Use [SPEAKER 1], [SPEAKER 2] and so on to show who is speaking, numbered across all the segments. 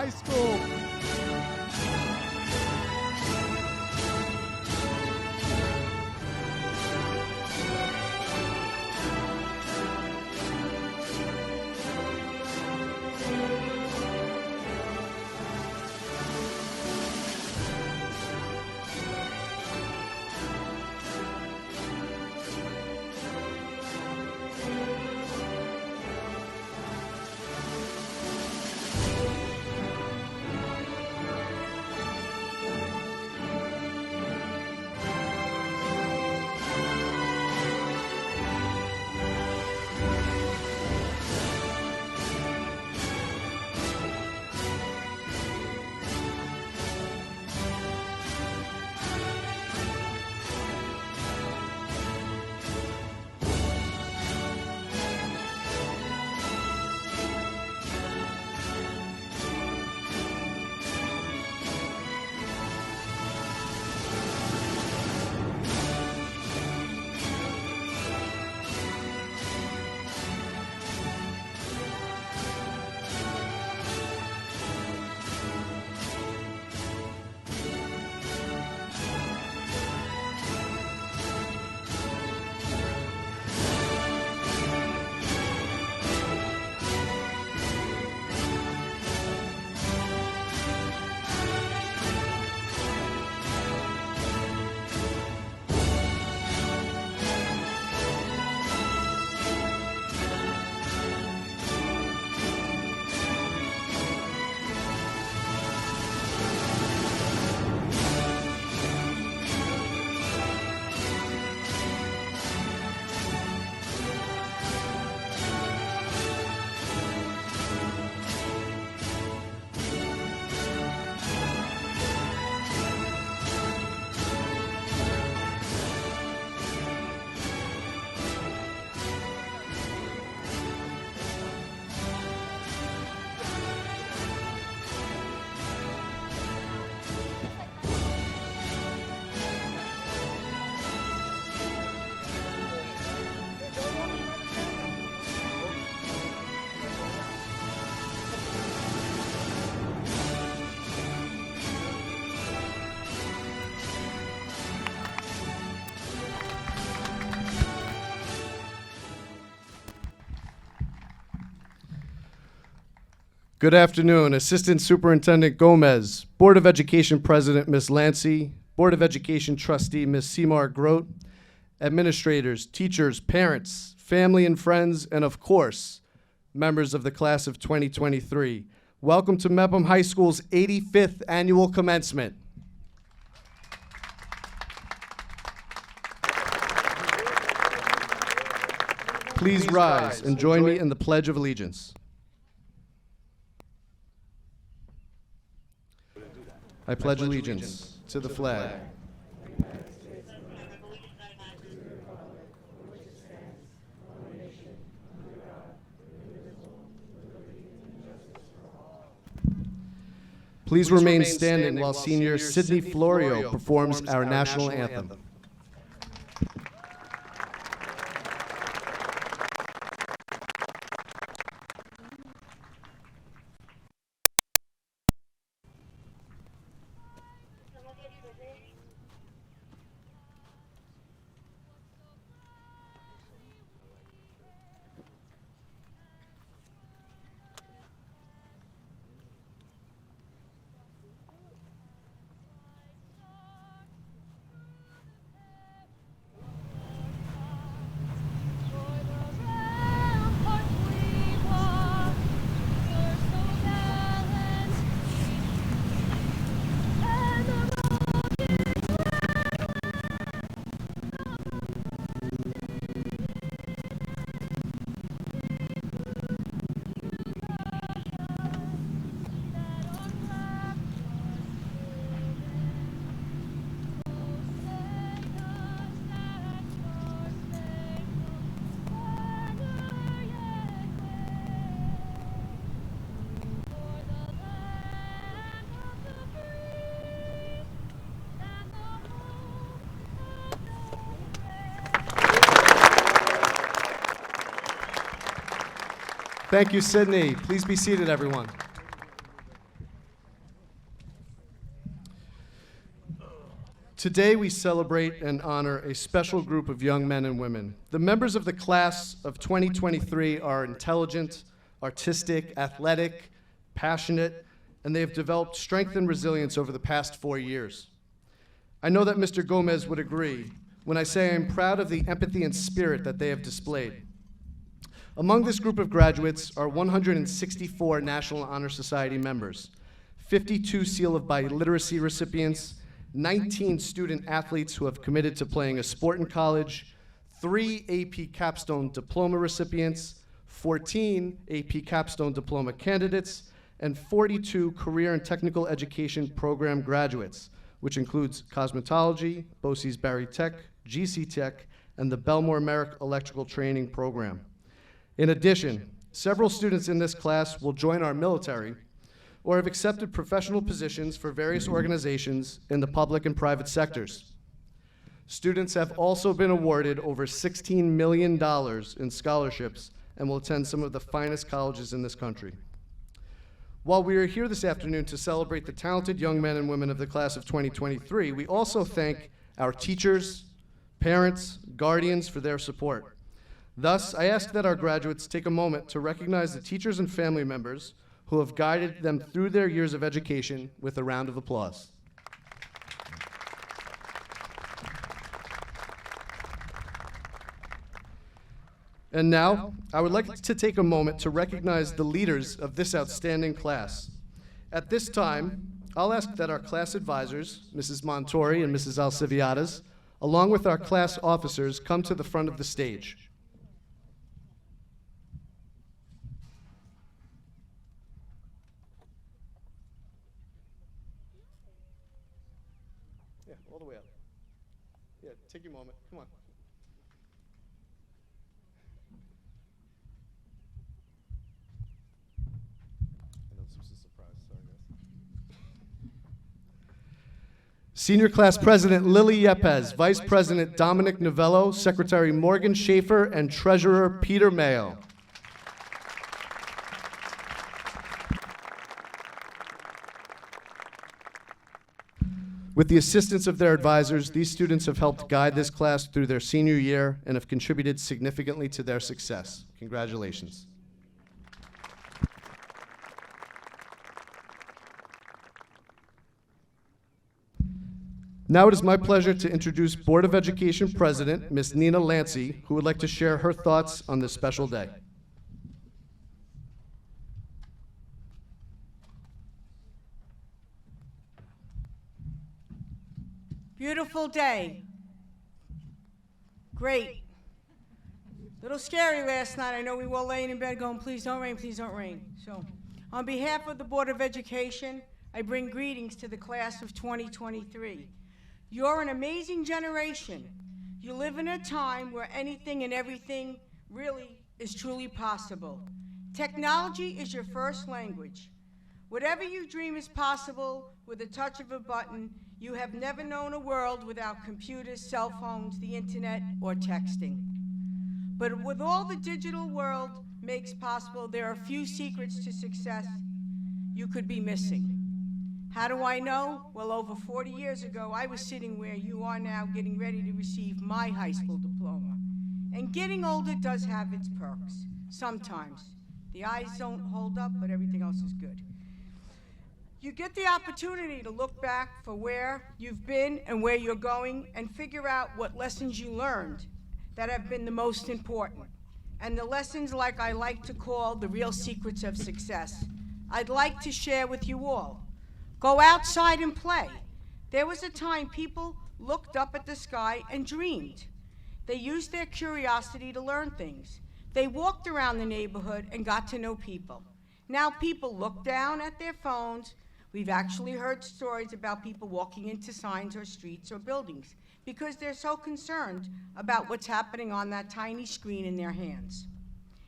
[SPEAKER 1] High School. Good afternoon, Assistant Superintendent Gomez, Board of Education President Ms. Lanci, Board of Education Trustee Ms. Grote, administrators, teachers, parents, family and friends, and of course, members of the class of 2023. Welcome to Mepham High School's 85th annual commencement. Please rise and join me in the Pledge of Allegiance. I pledge allegiance to the flag Please remain standing while Senior Sydney Florio performs our national anthem. Thank you, Sydney. Please be seated, everyone. Today we celebrate and honor a special group of young men and women. The members of the class of 2023 are intelligent, artistic, athletic, passionate, and they have developed strength and resilience over the past 4 years. I know that Mr. Gomez would agree when I say I am proud of the empathy and spirit that they have displayed. Among this group of graduates are 164 National Honor Society members, 52 Seal of Biliteracy recipients, 19 student athletes who have committed to playing a sport in college, 3 AP Capstone Diploma recipients, 14 AP Capstone Diploma candidates, and 42 Career and Technical Education Program graduates, which includes Cosmetology, BOCES Barry Tech, GC Tech, and the Bellmore-Merrick Electrical Training Program. In addition, several students in this class will join our military or have accepted professional positions for various organizations in the public and private sectors. Students have also been awarded over $16 million in scholarships and will attend some of the finest colleges in this country. While we are here this afternoon to celebrate the talented young men and women of the class of 2023, we also thank our teachers, parents, guardians for their support. Thus, I ask that our graduates take a moment to recognize the teachers and family members who have guided them through their years of education with a round of applause. And now, I would like to take a moment to recognize the leaders of this outstanding class. At this time, I'll ask that our class advisors, Mrs. Montori and Mrs. Alciviades, along with our class officers, come to the front of the stage. Yeah, all the way up. Yeah, take your moment, come on. Senior Class President Lily Yepez, Vice President Dominic Novello, Secretary Morgan Schaefer, and Treasurer Peter Mayo. With the assistance of their advisors, these students have helped guide this class through their senior year and have contributed significantly to their success. Congratulations. Now it is my pleasure to introduce Board of Education President, Ms. Nina Lanci, who would like to share her thoughts on this special day.
[SPEAKER 2] Beautiful day. Great. Little scary last night. I know we were all laying in bed going, please don't rain, please don't rain. So, on behalf of the Board of Education, I bring greetings to the class of 2023. You're an amazing generation. You live in a time where anything and everything really is truly possible. Technology is your first language. Whatever you dream is possible with a touch of a button. You have never known a world without computers, cell phones, the internet, or texting. But with all the digital world makes possible, there are a few secrets to success you could be missing. How do I know? Well, over 40 years ago, I was sitting where you are now, getting ready to receive my high school diploma. And getting older does have its perks, sometimes. The eyes don't hold up, but everything else is good. You get the opportunity to look back for where you've been and where you're going and figure out what lessons you learned that have been the most important. And the lessons, like I like to call the real secrets of success, I'd like to share with you all. Go outside and play. There was a time people looked up at the sky and dreamed. They used their curiosity to learn things. They walked around the neighborhood and got to know people. Now people look down at their phones. We've actually heard stories about people walking into signs or streets or buildings because they're so concerned about what's happening on that tiny screen in their hands.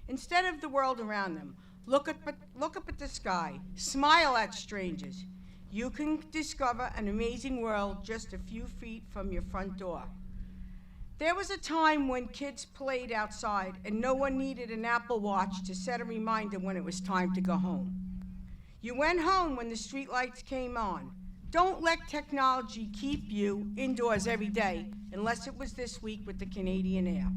[SPEAKER 2] Instead of the world around them, look up at the sky, smile at strangers. You can discover an amazing world just a few feet from your front door. There was a time when kids played outside and no one needed an Apple Watch to set a reminder when it was time to go home. You went home when the street lights came on. Don't let technology keep you indoors every day, unless it was this week with the Canadian Air.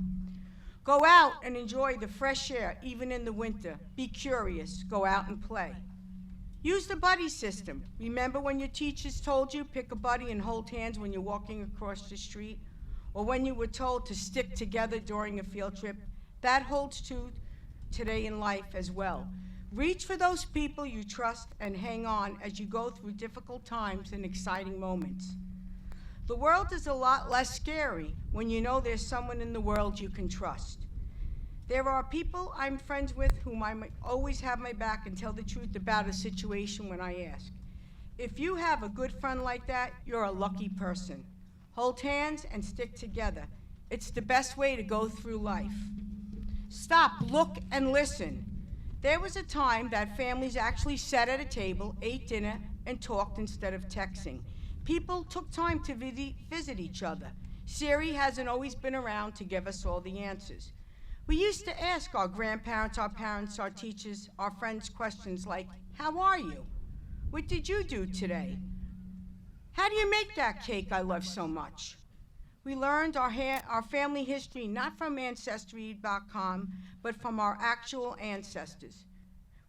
[SPEAKER 2] Go out and enjoy the fresh air, even in the winter. Be curious. Go out and play. Use the buddy system. Remember when your teachers told you pick a buddy and hold hands when you're walking across the street? Or when you were told to stick together during a field trip? That holds true today in life as well. Reach for those people you trust and hang on as you go through difficult times and exciting moments. The world is a lot less scary when you know there's someone in the world you can trust. There are people I'm friends with whom I might always have my back and tell the truth about a situation when I ask. If you have a good friend like that, you're a lucky person. Hold hands and stick together. It's the best way to go through life. Stop, look, and listen. There was a time that families actually sat at a table, ate dinner, and talked instead of texting. People took time to visit each other. Siri hasn't always been around to give us all the answers. We used to ask our grandparents, our parents, our teachers, our friends questions like, how are you? What did you do today? How do you make that cake I love so much? We learned our family history not from Ancestry.com, but from our actual ancestors.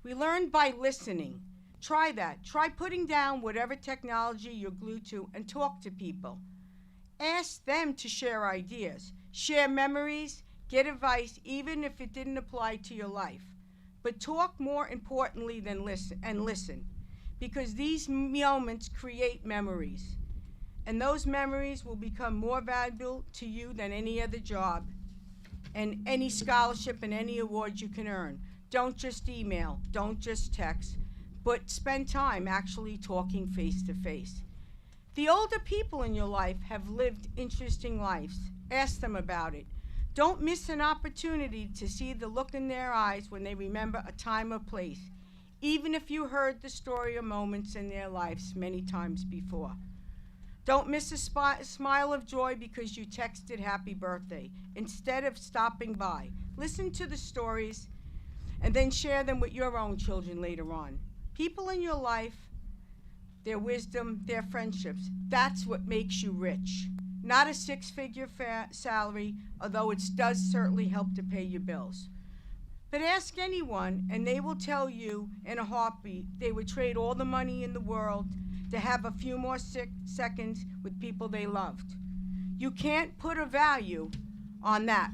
[SPEAKER 2] We learned by listening. Try that. Try putting down whatever technology you're glued to and talk to people. Ask them to share ideas, share memories, get advice, even if it didn't apply to your life. But talk more importantly than listen, because these moments create memories. And those memories will become more valuable to you than any other job and any scholarship and any award you can earn. Don't just email, don't just text, but spend time actually talking face to face. The older people in your life have lived interesting lives. Ask them about it. Don't miss an opportunity to see the look in their eyes when they remember a time or place, even if you heard the story or moments in their lives many times before. Don't miss a smile of joy because you texted happy birthday instead of stopping by. Listen to the stories and then share them with your own children later on. People in your life, their wisdom, their friendships, that's what makes you rich. Not a six-figure salary, although it does certainly help to pay your bills. But ask anyone and they will tell you in a heartbeat they would trade all the money in the world to have a few more seconds with people they loved. You can't put a value on that.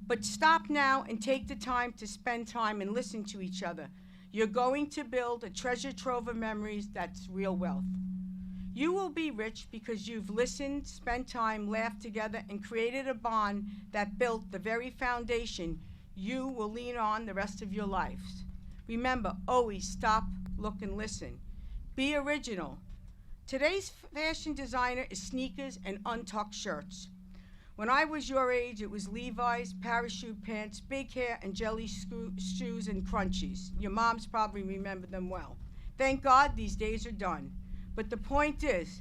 [SPEAKER 2] But stop now and take the time to spend time and listen to each other. You're going to build a treasure trove of memories that's real wealth. You will be rich because you've listened, spent time, laughed together, and created a bond that built the very foundation you will lean on the rest of your lives. Remember, always stop, look, and listen. Be original. Today's fashion designer is sneakers and untucked shirts. When I was your age, it was Levi's, parachute pants, big hair, and jelly shoes and crunchies. Your moms probably remember them well. Thank God these days are done. But the point is,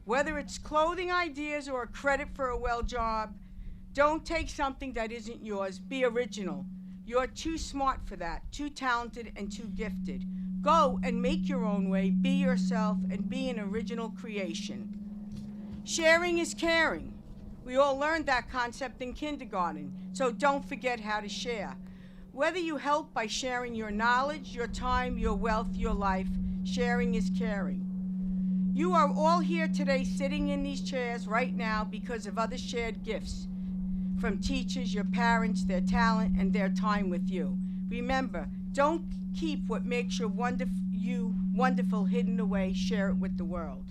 [SPEAKER 2] whether it's clothing ideas or a credit for a well job, don't take something that isn't yours. Be original. You're too smart for that, too talented and too gifted. Go and make your own way, be yourself, and be an original creation. Sharing is caring. We all learned that concept in kindergarten, so don't forget how to share. Whether you help by sharing your knowledge, your time, your wealth, your life, sharing is caring. You are all here today sitting in these chairs right now because of other shared gifts from teachers, your parents, their talent, and their time with you. Remember, don't keep what makes you wonderful hidden away. Share it with the world.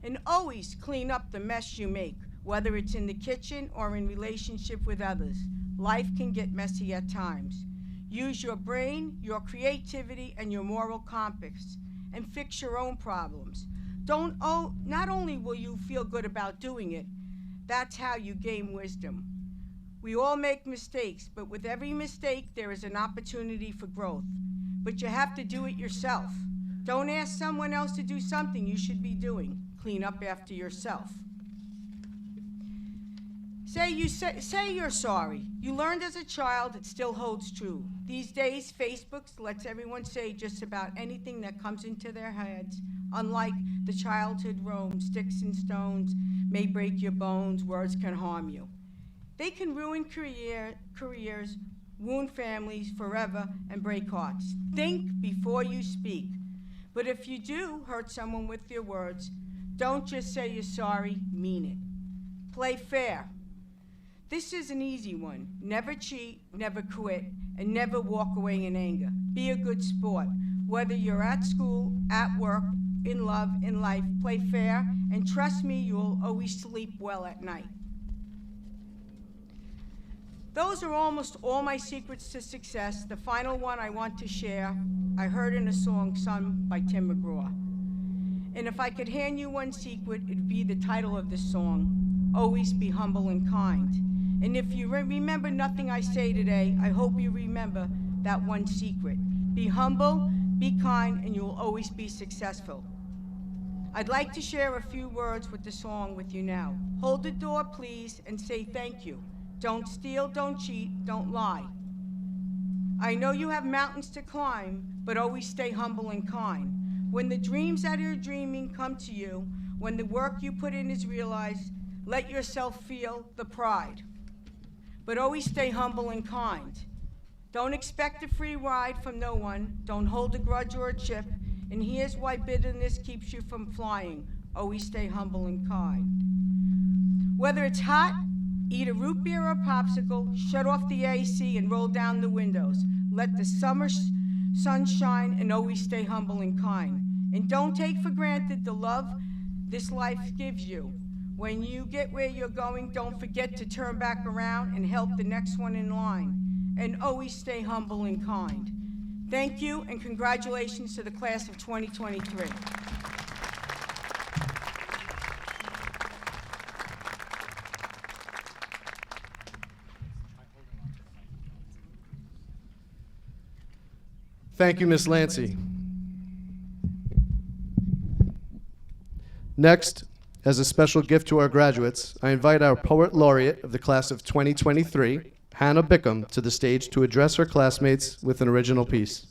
[SPEAKER 2] And always clean up the mess you make, whether it's in the kitchen or in relationship with others. Life can get messy at times. Use your brain, your creativity, and your moral compass, and fix your own problems. Not only will you feel good about doing it, that's how you gain wisdom. We all make mistakes, but with every mistake, there is an opportunity for growth. But you have to do it yourself. Don't ask someone else to do something you should be doing. Clean up after yourself. Say you're sorry. You learned as a child, it still holds true. These days, Facebook lets everyone say just about anything that comes into their heads Unlike the childhood roam, sticks and stones may break your bones, words can harm you. They can ruin careers, wound families forever, and break hearts. Think before you speak. But if you do hurt someone with your words, don't just say you're sorry, mean it. Play fair. This is an easy one. Never cheat, never quit, and never walk away in anger. Be a good sport. Whether you're at school, at work, in love, in life, play fair, and trust me, you'll always sleep well at night. Those are almost all my secrets to success. The final one I want to share, I heard in a song sung by Tim McGraw. And if I could hand you one secret, it'd be the title of the song, Always Be Humble and Kind. And if you remember nothing I say today, I hope you remember that one secret. Be humble, be kind, and you'll always be successful. I'd like to share a few words with the song with you now. Hold the door, please, and say thank you. Don't steal, don't cheat, don't lie. I know you have mountains to climb, but always stay humble and kind. When the dreams that you're dreaming come to you, when the work you put in is realized, let yourself feel the pride. But always stay humble and kind. Don't expect a free ride from no one. Don't hold a grudge or a chip. And here's why bitterness keeps you from flying. Always stay humble and kind. Whether it's hot, eat a root beer or a popsicle, shut off the AC and roll down the windows. Let the summer sun shine and always stay humble and kind. And don't take for granted the love this life gives you. When you get where you're going, don't forget to turn back around and help the next one in line. And always stay humble and kind. Thank you, and congratulations to the class of 2023.
[SPEAKER 1] Thank you, Ms. Lanci. Next, as a special gift to our graduates, I invite our Poet Laureate of the class of 2023, Hannah Bickom, to the stage to address her classmates with an original piece.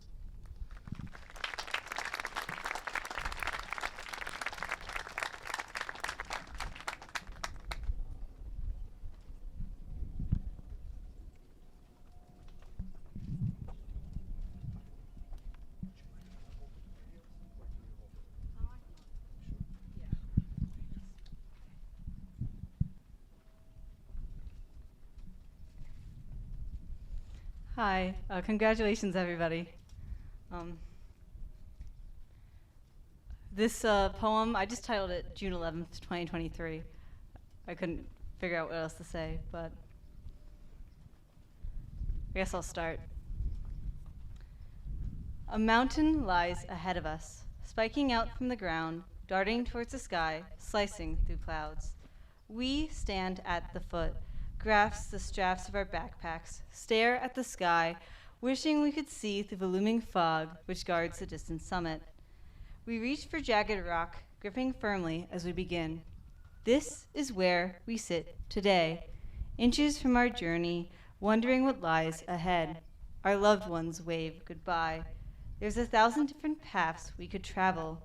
[SPEAKER 3] Hi, congratulations everybody. This poem, I just titled it June 11th, 2023. I couldn't figure out what else to say, but I guess I'll start. A mountain lies ahead of us, spiking out from the ground, darting towards the sky, slicing through clouds. We stand at the foot, grasp the straps of our backpacks, stare at the sky, wishing we could see through the looming fog which guards the distant summit. We reach for jagged rock, gripping firmly as we begin. This is where we sit today, inches from our journey, wondering what lies ahead. Our loved ones wave goodbye. There's 1,000 different paths we could travel.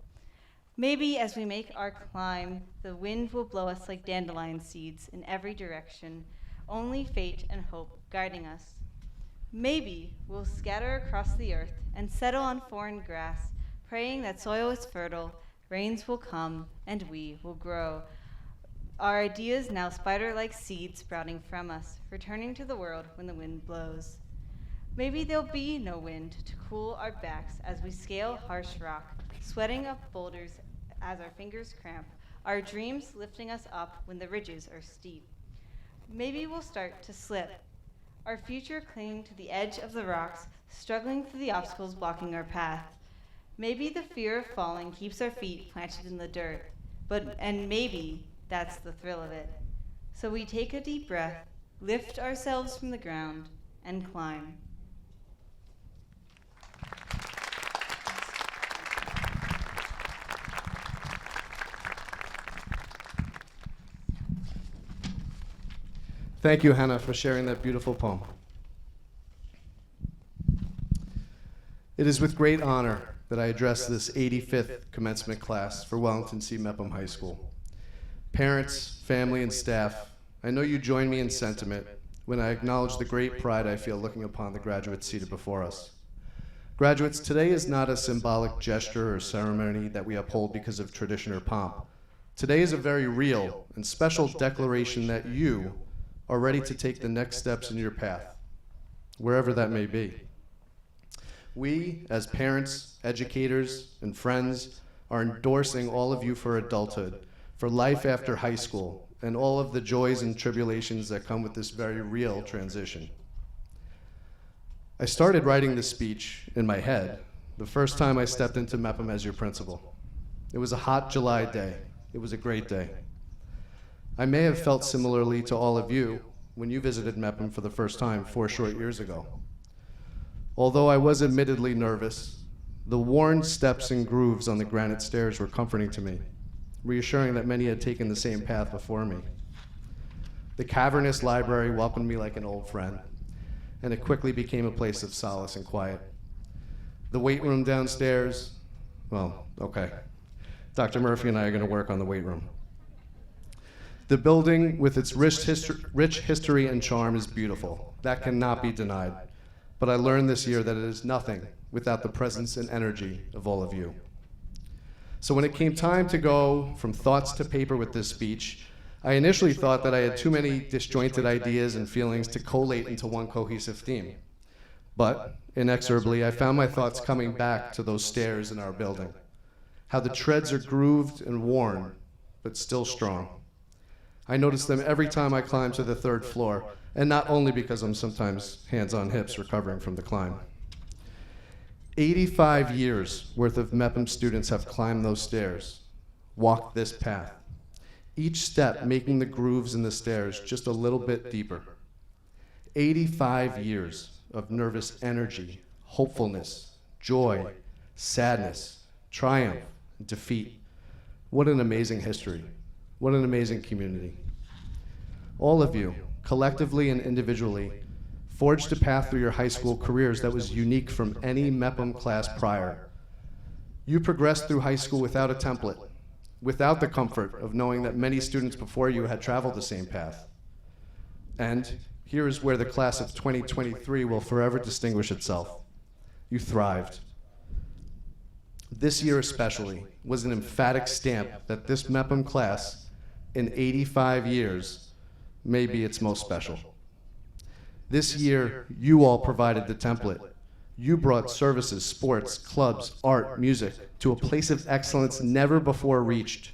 [SPEAKER 3] Maybe as we make our climb, the wind will blow us like dandelion seeds in every direction, only fate and hope guiding us. Maybe we'll scatter across the earth and settle on foreign grass, praying that soil is fertile, rains will come, and we will grow. Our ideas now spider-like seeds sprouting from us, returning to the world when the wind blows. Maybe there'll be no wind to cool our backs as we scale harsh rock, sweating up boulders as our fingers cramp, our dreams lifting us up when the ridges are steep. Maybe we'll start to slip, our future clinging to the edge of the rocks, struggling through the obstacles blocking our path. Maybe the fear of falling keeps our feet planted in the dirt, and maybe that's the thrill of it. So we take a deep breath, lift ourselves from the ground, and climb.
[SPEAKER 1] Thank you, Hannah, for sharing that beautiful poem. It is with great honor that I address this 85th commencement class for Wellington C. Mepham High School. Parents, family, and staff, I know you join me in sentiment when I acknowledge the great pride I feel looking upon the graduates seated before us. Graduates, today is not a symbolic gesture or ceremony that we uphold because of tradition or pomp. Today is a very real and special declaration that you are ready to take the next steps in your path, wherever that may be. We, as parents, educators, and friends, are endorsing all of you for adulthood, for life after high school, and all of the joys and tribulations that come with this very real transition. I started writing this speech in my head the first time I stepped into Mepham as your principal. It was a hot July day. It was a great day. I may have felt similarly to all of you when you visited Mepham for the first time 4 short years ago. Although I was admittedly nervous, the worn steps and grooves on the granite stairs were comforting to me, reassuring that many had taken the same path before me. The cavernous library welcomed me like an old friend, and it quickly became a place of solace and quiet. The weight room downstairs, well, okay. Dr. Murphy and I are going to work on the weight room. The building, with its rich history and charm, is beautiful. That cannot be denied. But I learned this year that it is nothing without the presence and energy of all of you. So when it came time to go from thoughts to paper with this speech, I initially thought that I had too many disjointed ideas and feelings to collate into one cohesive theme. But, inexorably, I found my thoughts coming back to those stairs in our building. How the treads are grooved and worn, but still strong. I notice them every time I climb to the 3rd floor, and not only because I'm sometimes hands on hips recovering from the climb. 85 years worth of Mepham students have climbed those stairs, walked this path, each step making the grooves in the stairs just a little bit deeper. 85 years of nervous energy, hopefulness, joy, sadness, triumph, and defeat. What an amazing history. What an amazing community. All of you, collectively and individually, forged a path through your high school careers that was unique from any Mepham class prior. You progressed through high school without a template, without the comfort of knowing that many students before you had traveled the same path. And here is where the class of 2023 will forever distinguish itself. You thrived. This year especially was an emphatic stamp that this Mepham class, in 85 years, may be its most special. This year, you all provided the template. You brought services, sports, clubs, art, music to a place of excellence never before reached.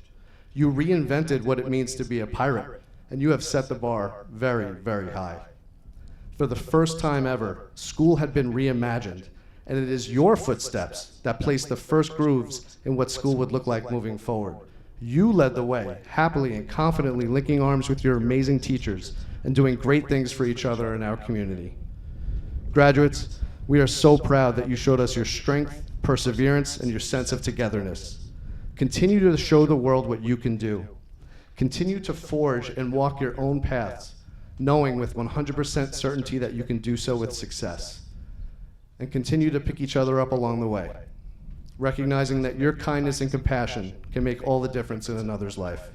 [SPEAKER 1] You reinvented what it means to be a pirate, and you have set the bar very, very high. For the first time ever, school had been reimagined, and it is your footsteps that placed the first grooves in what school would look like moving forward. You led the way, happily and confidently linking arms with your amazing teachers and doing great things for each other in our community. Graduates, we are so proud that you showed us your strength, perseverance, and your sense of togetherness. Continue to show the world what you can do. Continue to forge and walk your own paths, knowing with 100% certainty that you can do so with success. And continue to pick each other up along the way, recognizing that your kindness and compassion can make all the difference in another's life.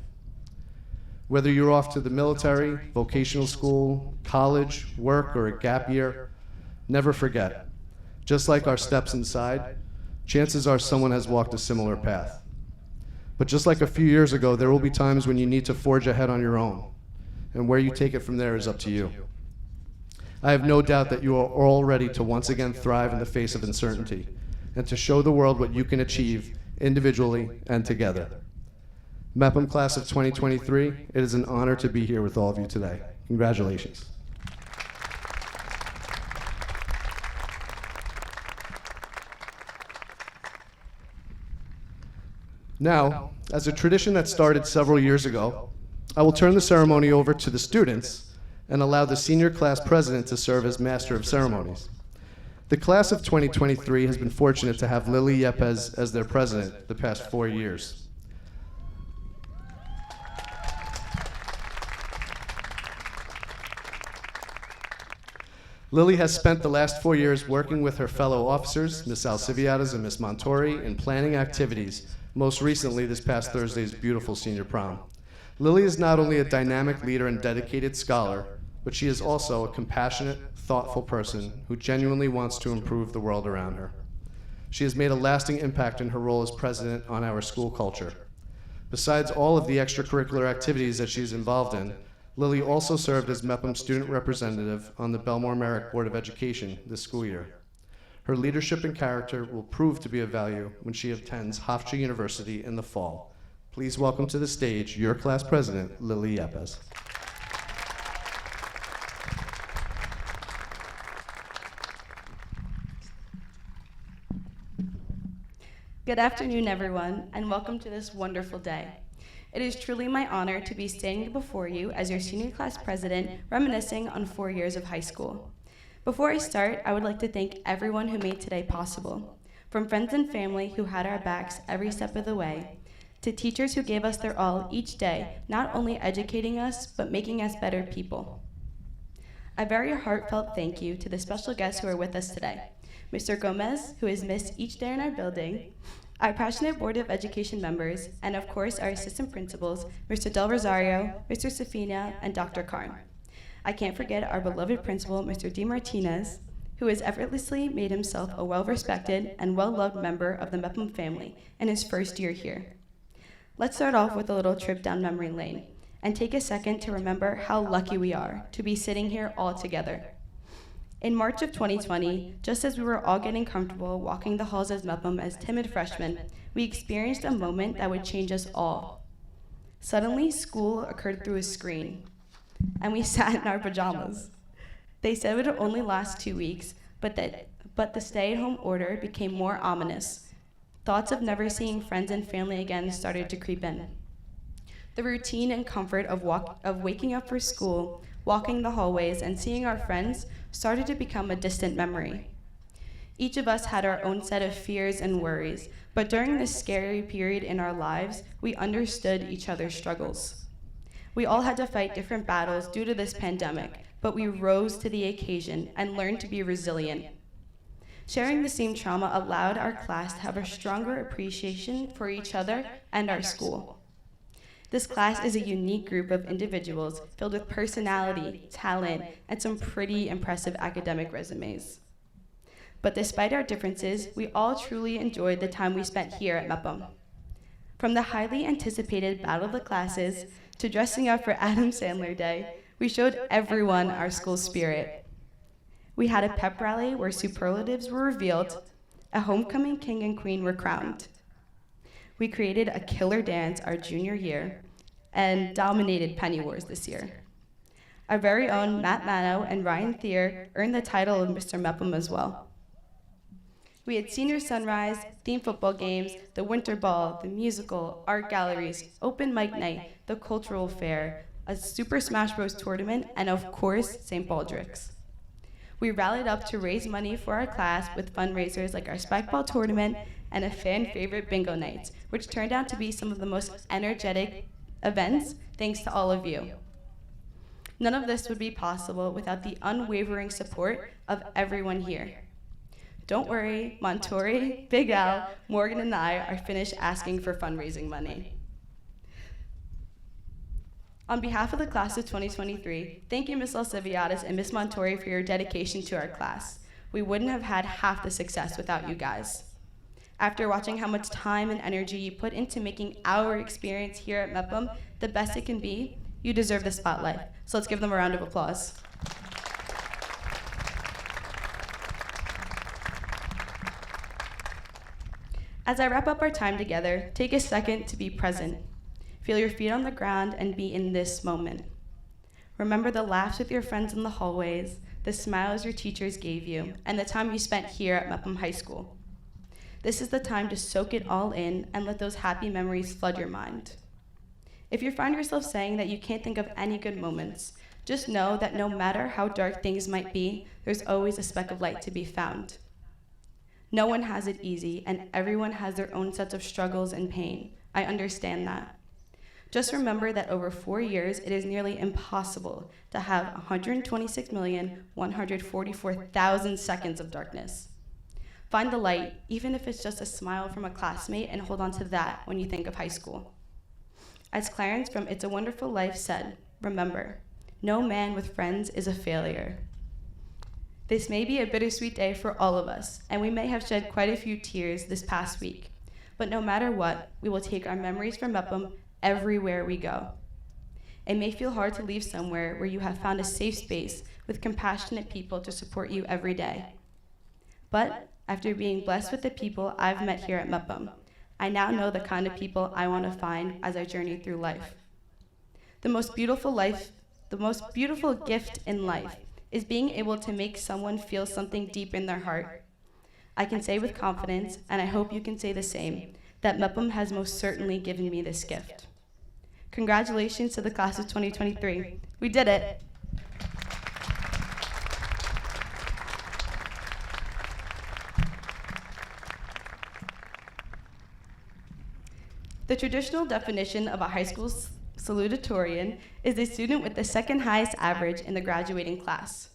[SPEAKER 1] Whether you're off to the military, vocational school, college, work, or a gap year, never forget, just like our steps inside, chances are someone has walked a similar path. But just like a few years ago, there will be times when you need to forge ahead on your own, and where you take it from there is up to you. I have no doubt that you are all ready to once again thrive in the face of uncertainty, and to show the world what you can achieve individually and together. Mepham class of 2023, it is an honor to be here with all of you today. Congratulations. Now, as a tradition that started several years ago, I will turn the ceremony over to the students and allow the senior class president to serve as master of ceremonies. The class of 2023 has been fortunate to have Lily Yepez as their president the past 4 years. Lily has spent the last 4 years working with her fellow officers, Ms. Alcibiades and Ms. Montori, in planning activities, most recently this past Thursday's beautiful senior prom. Lily is not only a dynamic leader and dedicated scholar, but she is also a compassionate, thoughtful person who genuinely wants to improve the world around her. She has made a lasting impact in her role as president on our school culture. Besides all of the extracurricular activities that she's involved in, Lily also served as Mepham student representative on the Bellmore-Merrick Board of Education this school year. Her leadership and character will prove to be of value when she attends Hofstra University in the fall. Please welcome to the stage your class president, Lily Yepez.
[SPEAKER 4] Good afternoon, everyone, and welcome to this wonderful day. It is truly my honor to be standing before you as your senior class president, reminiscing on 4 years of high school. Before I start, I would like to thank everyone who made today possible. From friends and family who had our backs every step of the way, to teachers who gave us their all each day, not only educating us, but making us better people. A very heartfelt thank you to the special guests who are with us today. Mr. Gomez, who is missed each day in our building, our passionate Board of Education members, and of course our assistant principals, Mr. Del Rosario, Mr. Safina, and Dr. Karn. I can't forget our beloved principal, Mr. DeMartinis, who has effortlessly made himself a well-respected and well-loved member of the Mepham family in his first year here. Let's start off with a little trip down memory lane and take a second to remember how lucky we are to be sitting here all together. In March of 2020, just as we were all getting comfortable walking the halls as Mepham as timid freshmen, we experienced a moment that would change us all. Suddenly, school occurred through a screen, and we sat in our pajamas. They said it would only last 2 weeks, but the stay-at-home order became more ominous. Thoughts of never seeing friends and family again started to creep in. The routine and comfort of waking up for school, walking the hallways, and seeing our friends started to become a distant memory. Each of us had our own set of fears and worries, but during this scary period in our lives, we understood each other's struggles. We all had to fight different battles due to this pandemic, but we rose to the occasion and learned to be resilient. Sharing the same trauma allowed our class to have a stronger appreciation for each other and our school. This class is a unique group of individuals filled with personality, talent, and some pretty impressive academic resumes. But despite our differences, we all truly enjoyed the time we spent here at Mepham. From the highly anticipated Battle of the Classes to dressing up for Adam Sandler Day, we showed everyone our school spirit. We had a pep rally where superlatives were revealed, a homecoming king and queen were crowned. We created a killer dance our junior year and dominated Penny Wars this year. Our very own Matt Manno and Ryan Thier earned the title of Mr. Mepham as well. We had senior sunrise, themed football games, the winter ball, the musical, art galleries, open mic night, the cultural fair, a Super Smash Bros. Tournament, and of course, St. Baldrick's. We rallied up to raise money for our class with fundraisers like our spike ball tournament and a fan favorite bingo nights, which turned out to be some of the most energetic events thanks to all of you. None of this would be possible without the unwavering support of everyone here. Don't worry, Montori, Big Al, Morgan, and I are finished asking for fundraising money. On behalf of the class of 2023, thank you, Ms. Alcibiades and Ms. Montori, for your dedication to our class. We wouldn't have had half the success without you guys. After watching how much time and energy you put into making our experience here at Mepham the best it can be, you deserve the spotlight. So let's give them a round of applause. As I wrap up our time together, take a second to be present. Feel your feet on the ground and be in this moment. Remember the laughs with your friends in the hallways, the smiles your teachers gave you, and the time you spent here at Mepham High School. This is the time to soak it all in and let those happy memories flood your mind. If you find yourself saying that you can't think of any good moments, just know that no matter how dark things might be, there's always a speck of light to be found. No one has it easy, and everyone has their own sets of struggles and pain. I understand that. Just remember that over 4 years, it is nearly impossible to have 126,144,000 seconds of darkness. Find the light, even if it's just a smile from a classmate, and hold on to that when you think of high school. As Clarence from It's a Wonderful Life said, remember, no man with friends is a failure. This may be a bittersweet day for all of us, and we may have shed quite a few tears this past week. But no matter what, we will take our memories from Mepham everywhere we go. It may feel hard to leave somewhere where you have found a safe space with compassionate people to support you every day. But after being blessed with the people I've met here at Mepham, I now know the kind of people I want to find as I journey through life. The most beautiful gift in life is being able to make someone feel something deep in their heart. I can say with confidence, and I hope you can say the same, that Mepham has most certainly given me this gift. Congratulations to the class of 2023. We did it. The traditional definition of a high school salutatorian is a student with the second highest average in the graduating class.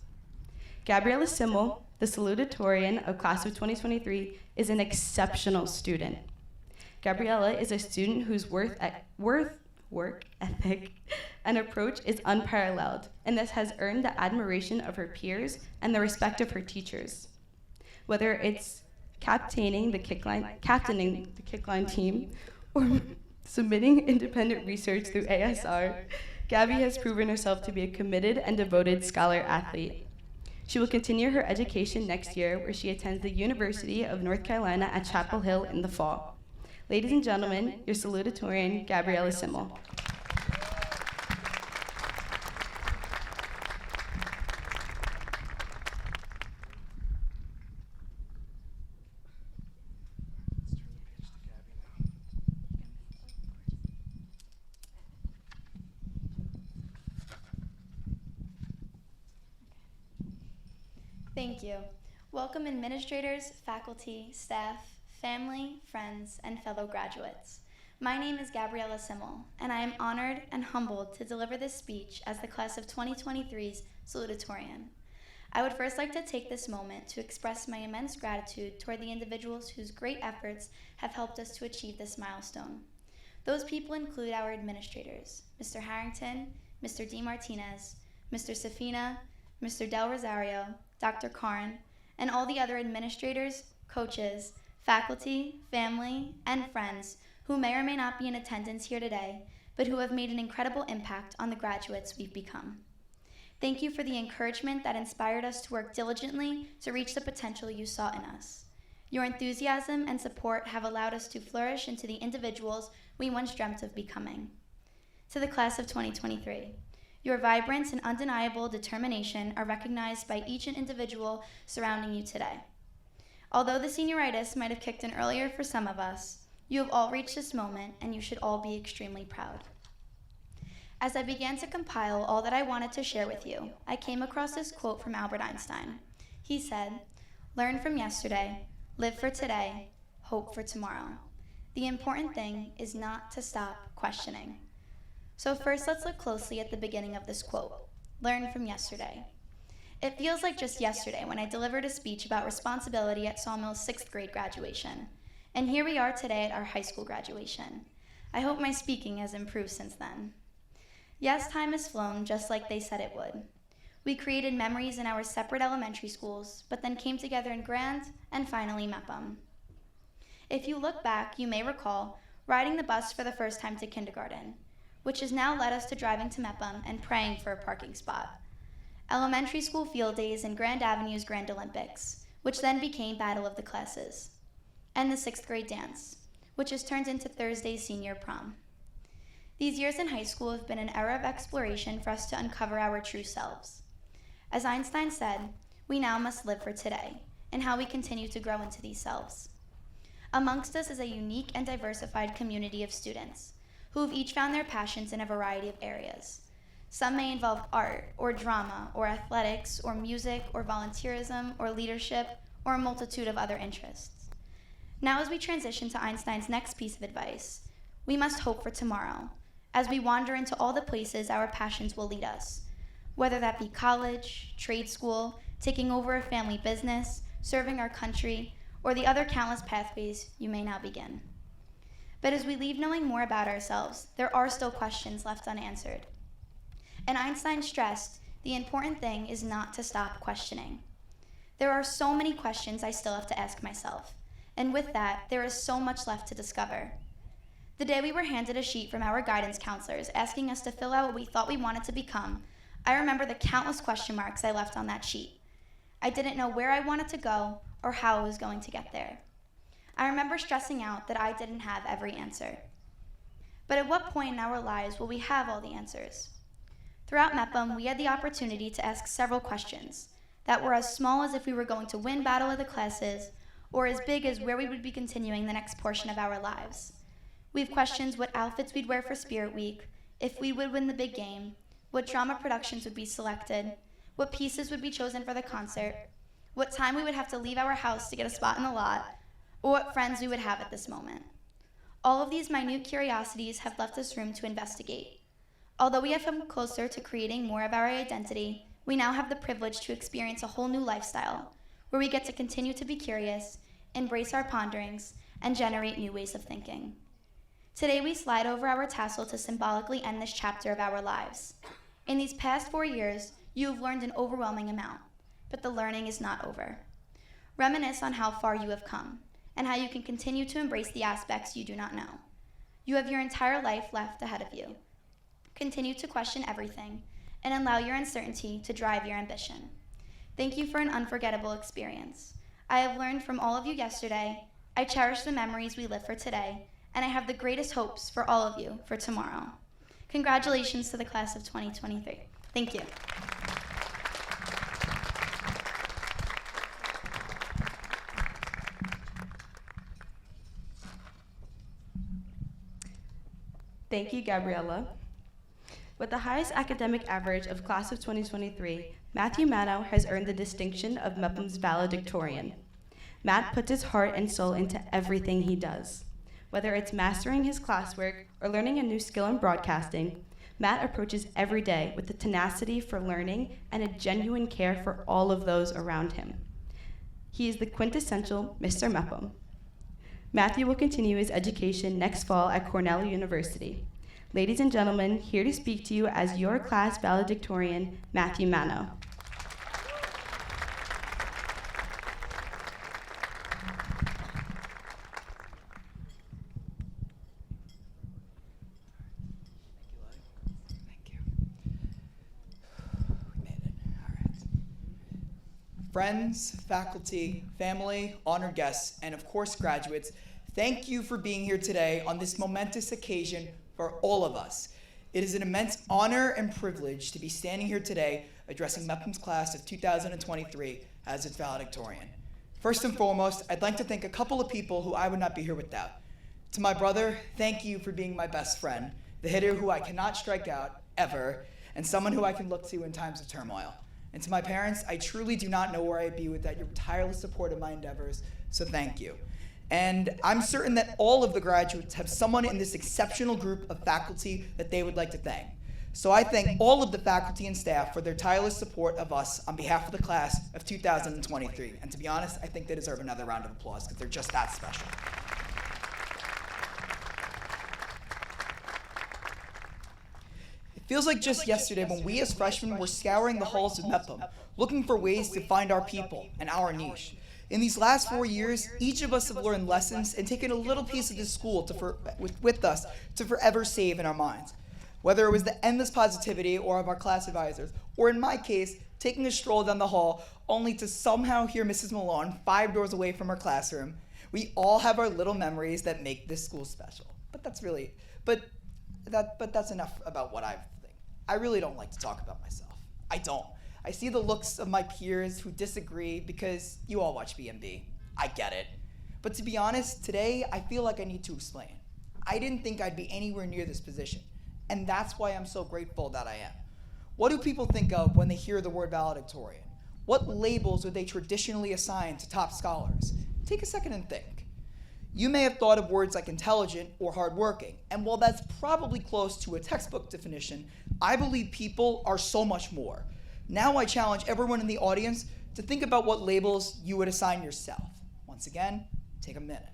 [SPEAKER 4] Gabriella Simal, the salutatorian of class of 2023, is an exceptional student. Gabriella is a student whose work ethic and approach is unparalleled, and this has earned the admiration of her peers and the respect of her teachers. Whether it's captaining the kickline team, or submitting independent research through ASR, Gabby has proven herself to be a committed and devoted scholar athlete. She will continue her education next year, where she attends the University of North Carolina at Chapel Hill in the fall. Ladies and gentlemen, your salutatorian, Gabriella Simal.
[SPEAKER 5] Thank you. Welcome administrators, faculty, staff, family, friends, and fellow graduates. My name is Gabriella Simal, and I am honored and humbled to deliver this speech as the class of 2023's salutatorian. I would first like to take this moment to express my immense gratitude toward the individuals whose great efforts have helped us to achieve this milestone. Those people include our administrators, Mr. Harrington, Mr. DeMartinis, Mr. Safina, Mr. Del Rosario, Dr. Karn, and all the other administrators, coaches, faculty, family, and friends who may or may not be in attendance here today, but who have made an incredible impact on the graduates we've become. Thank you for the encouragement that inspired us to work diligently to reach the potential you saw in us. Your enthusiasm and support have allowed us to flourish into the individuals we once dreamt of becoming. To the class of 2023, your vibrance and undeniable determination are recognized by each individual surrounding you today. Although the senioritis might have kicked in earlier for some of us, you have all reached this moment, and you should all be extremely proud. As I began to compile all that I wanted to share with you, I came across this quote from Albert Einstein. He said, "Learn from yesterday, live for today, hope for tomorrow. The important thing is not to stop questioning." So first, let's look closely at the beginning of this quote, "Learn from yesterday." It feels like just yesterday when I delivered a speech about responsibility at Sawmill's 6th grade graduation. And here we are today at our high school graduation. I hope my speaking has improved since then. Yes, time has flown just like they said it would. We created memories in our separate elementary schools, but then came together in Grand and finally Mepham. If you look back, you may recall riding the bus for the first time to kindergarten, which has now led us to driving to Mepham and praying for a parking spot. Elementary school field days and Grand Avenue's Grand Olympics, which then became Battle of the Classes. And the 6th grade dance, which has turned into Thursday's senior prom. These years in high school have been an era of exploration for us to uncover our true selves. As Einstein said, we now must live for today, and how we continue to grow into these selves. Amongst us is a unique and diversified community of students, who have each found their passions in a variety of areas. Some may involve art, or drama, or athletics, or music, or volunteerism, or leadership, or a multitude of other interests. Now as we transition to Einstein's next piece of advice, we must hope for tomorrow, as we wander into all the places our passions will lead us, whether that be college, trade school, taking over a family business, serving our country, or the other countless pathways you may now begin. But as we leave knowing more about ourselves, there are still questions left unanswered. And Einstein stressed, the important thing is not to stop questioning. There are so many questions I still have to ask myself, and with that, there is so much left to discover. The day we were handed a sheet from our guidance counselors asking us to fill out what we thought we wanted to become, I remember the countless question marks I left on that sheet. I didn't know where I wanted to go or how I was going to get there. I remember stressing out that I didn't have every answer. But at what point in our lives will we have all the answers? Throughout Mepham, we had the opportunity to ask several questions that were as small as if we were going to win Battle of the Classes, or as big as where we would be continuing the next portion of our lives. We've questioned what outfits we'd wear for Spirit Week, if we would win the big game, what drama productions would be selected, what pieces would be chosen for the concert, what time we would have to leave our house to get a spot in the lot, or what friends we would have at this moment. All of these minute curiosities have left us room to investigate. Although we have come closer to creating more of our identity, we now have the privilege to experience a whole new lifestyle, where we get to continue to be curious, embrace our ponderings, and generate new ways of thinking. Today we slide over our tassel to symbolically end this chapter of our lives. In these past 4 years, you have learned an overwhelming amount, but the learning is not over. Reminisce on how far you have come, and how you can continue to embrace the aspects you do not know. You have your entire life left ahead of you. Continue to question everything, and allow your uncertainty to drive your ambition. Thank you for an unforgettable experience. I have learned from all of you yesterday. I cherish the memories we live for today, and I have the greatest hopes for all of you for tomorrow. Congratulations to the class of 2023. Thank you.
[SPEAKER 4] Thank you, Gabriella. With the highest academic average of class of 2023, Matthew Manno has earned the distinction of Mepham's Valedictorian. Matt puts his heart and soul into everything he does. Whether it's mastering his classwork or learning a new skill in broadcasting, Matt approaches every day with the tenacity for learning and a genuine care for all of those around him. He is the quintessential Mr. Mepham. Matthew will continue his education next fall at Cornell University. Ladies and gentlemen, here to speak to you as your class valedictorian, Matthew Manno.
[SPEAKER 6] Friends, faculty, family, honored guests, and of course graduates, thank you for being here today on this momentous occasion for all of us. It is an immense honor and privilege to be standing here today addressing Mepham's class of 2023 as its valedictorian. First and foremost, I'd like to thank a couple of people who I would not be here without. To my brother, thank you for being my best friend, the hitter who I cannot strike out, ever, and someone who I can look to in times of turmoil. And to my parents, I truly do not know where I'd be without your tireless support of my endeavors, so thank you. And I'm certain that all of the graduates have someone in this exceptional group of faculty that they would like to thank. So I thank all of the faculty and staff for their tireless support of us on behalf of the class of 2023. And to be honest, I think they deserve another round of applause because they're just that special. Feels like just yesterday when we as freshmen were scouring the halls of Mepham, looking for ways to find our people and our niche. In these last 4 years, each of us have learned lessons and taken a little piece of this school with us to forever save in our minds. Whether it was the endless positivity or of our class advisors, or in my case, taking a stroll down the hall only to somehow hear Mrs. Malone 5 doors away from our classroom, we all have our little memories that make this school special. But that's enough about what I think. I really don't like to talk about myself. I don't. I see the looks of my peers who disagree because you all watch B&B. I get it. But to be honest, today I feel like I need to explain. I didn't think I'd be anywhere near this position, and that's why I'm so grateful that I am. What do people think of when they hear the word valedictorian? What labels would they traditionally assign to top scholars? Take a second and think. You may have thought of words like intelligent or hardworking, and while that's probably close to a textbook definition, I believe people are so much more. Now I challenge everyone in the audience to think about what labels you would assign yourself. Once again, take a minute.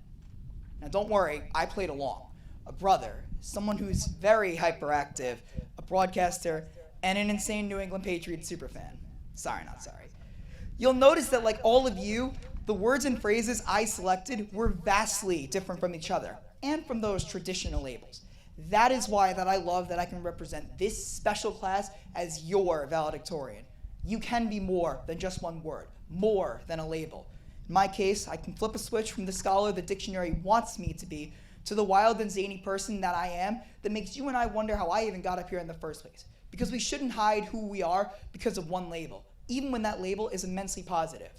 [SPEAKER 6] Now don't worry, I played along. A brother, someone who's very hyperactive, a broadcaster, and an insane New England Patriots superfan. Sorry, not sorry. You'll notice that like all of you, the words and phrases I selected were vastly different from each other and from those traditional labels. That is why that I love that I can represent this special class as your valedictorian. You can be more than just one word, more than a label. In my case, I can flip a switch from the scholar the dictionary wants me to be to the wild and zany person that I am that makes you and I wonder how I even got up here in the first place. Because we shouldn't hide who we are because of one label, even when that label is immensely positive.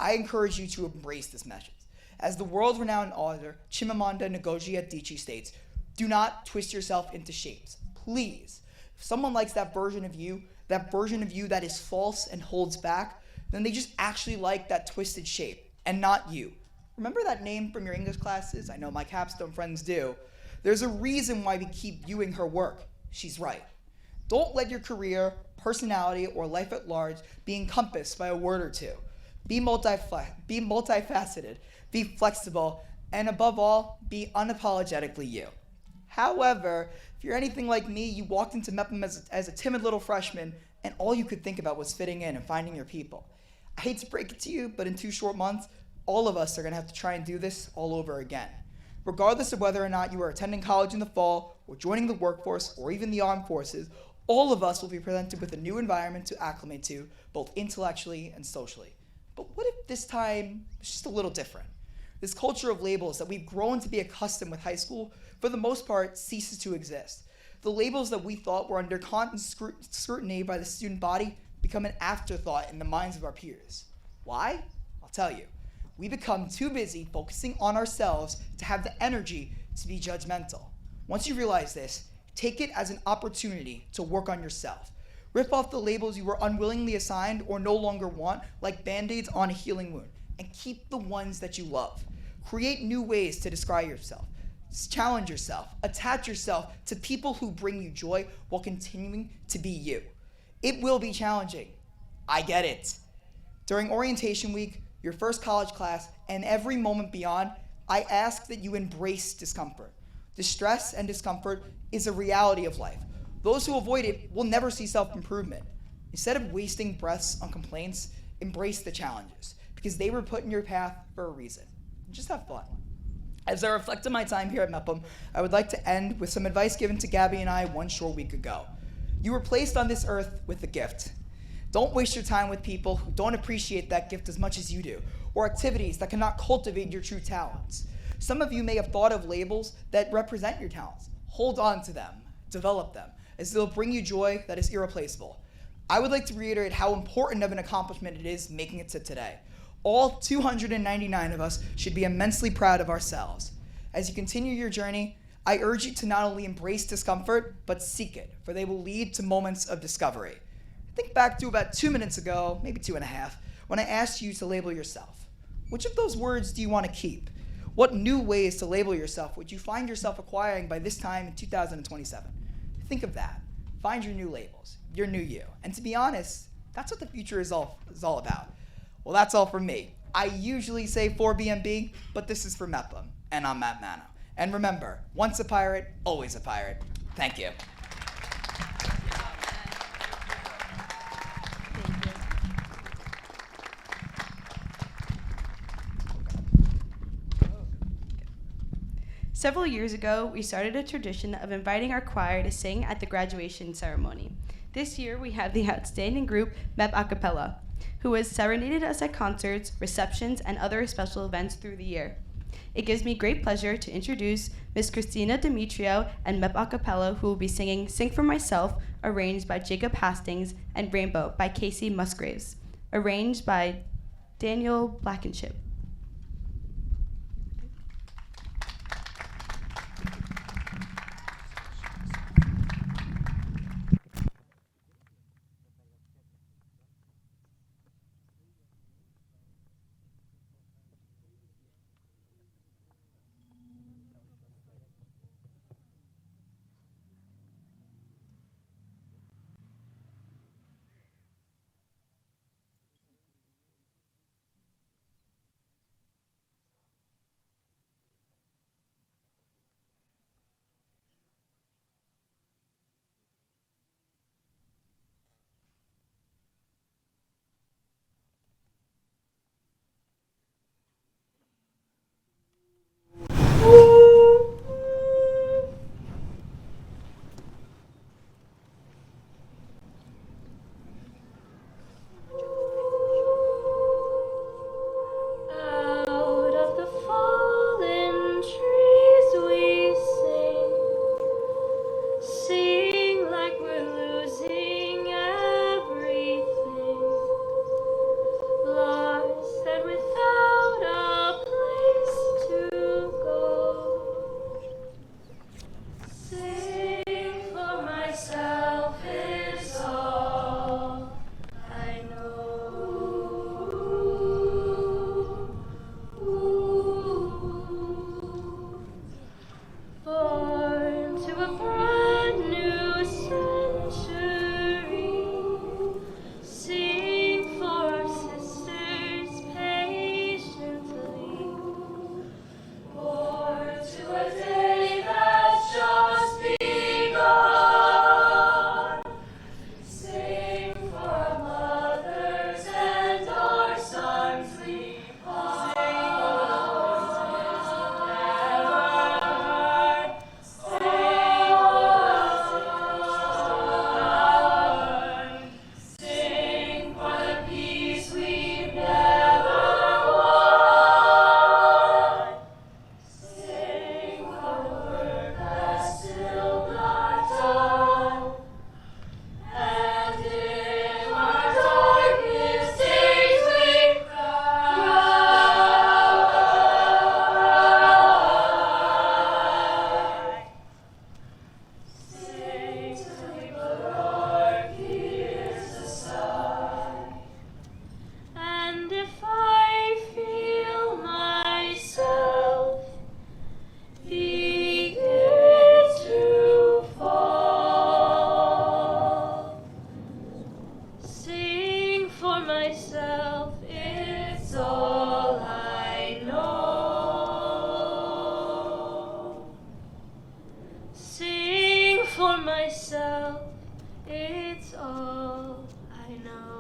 [SPEAKER 6] I encourage you to embrace this message. As the world-renowned author Chimamanda Ngozi Adichie states, do not twist yourself into shapes. Please. If someone likes that version of you that is false and holds back, then they just actually like that twisted shape and not you. Remember that name from your English classes? I know my capstone friends do. There's a reason why we keep viewing her work. She's right. Don't let your career, personality, or life at large be encompassed by a word or two. Be multifaceted, be flexible, and above all, be unapologetically you. However, if you're anything like me, you walked into Mepham as a timid little freshman, and all you could think about was fitting in and finding your people. I hate to break it to you, but in 2 short months, all of us are going to have to try and do this all over again. Regardless of whether or not you are attending college in the fall, or joining the workforce, or even the armed forces, all of us will be presented with a new environment to acclimate to, both intellectually and socially. But what if this time was just a little different? This culture of labels that we've grown to be accustomed with high school, for the most part, ceases to exist. The labels that we thought were under constant scrutiny by the student body become an afterthought in the minds of our peers. Why? I'll tell you. We become too busy focusing on ourselves to have the energy to be judgmental. Once you realize this, take it as an opportunity to work on yourself. Rip off the labels you were unwillingly assigned or no longer want, like Band-Aids on a healing wound, and keep the ones that you love. Create new ways to describe yourself. Challenge yourself. Attach yourself to people who bring you joy while continuing to be you. It will be challenging. I get it. During orientation week, your first college class, and every moment beyond, I ask that you embrace discomfort. Distress and discomfort is a reality of life. Those who avoid it will never see self-improvement. Instead of wasting breaths on complaints, embrace the challenges, because they were put in your path for a reason. Just have fun. As I reflect on my time here at Mepham, I would like to end with some advice given to Gabby and I one short week ago. You were placed on this earth with a gift. Don't waste your time with people who don't appreciate that gift as much as you do, or activities that cannot cultivate your true talents. Some of you may have thought of labels that represent your talents. Hold on to them, develop them, as they'll bring you joy that is irreplaceable. I would like to reiterate how important of an accomplishment it is making it to today. All 299 of us should be immensely proud of ourselves. As you continue your journey, I urge you to not only embrace discomfort, but seek it, for they will lead to moments of discovery. Think back to about 2 minutes ago, maybe 2.5, when I asked you to label yourself. Which of those words do you want to keep? What new ways to label yourself would you find yourself acquiring by this time in 2027? Think of that. Find your new labels, your new you. And to be honest, that's what the future is all about. Well, that's all from me. I usually say for BMB, but this is for Mepham, and I'm Matt Manno. And remember, once a pirate, always a pirate. Thank you.
[SPEAKER 4] Several years ago, we started a tradition of inviting our choir to sing at the graduation ceremony. This year, we have the outstanding group Mep Acapella, who has serenaded us at concerts, receptions, and other special events through the year. It gives me great pleasure to introduce Miss Christina Demetrio and Mep Acapella, who will be singing Sing for Myself, arranged by Jacob Hastings, and Rainbow by Casey Musgraves, arranged by Daniel Blankenship.
[SPEAKER 7] It's all I know.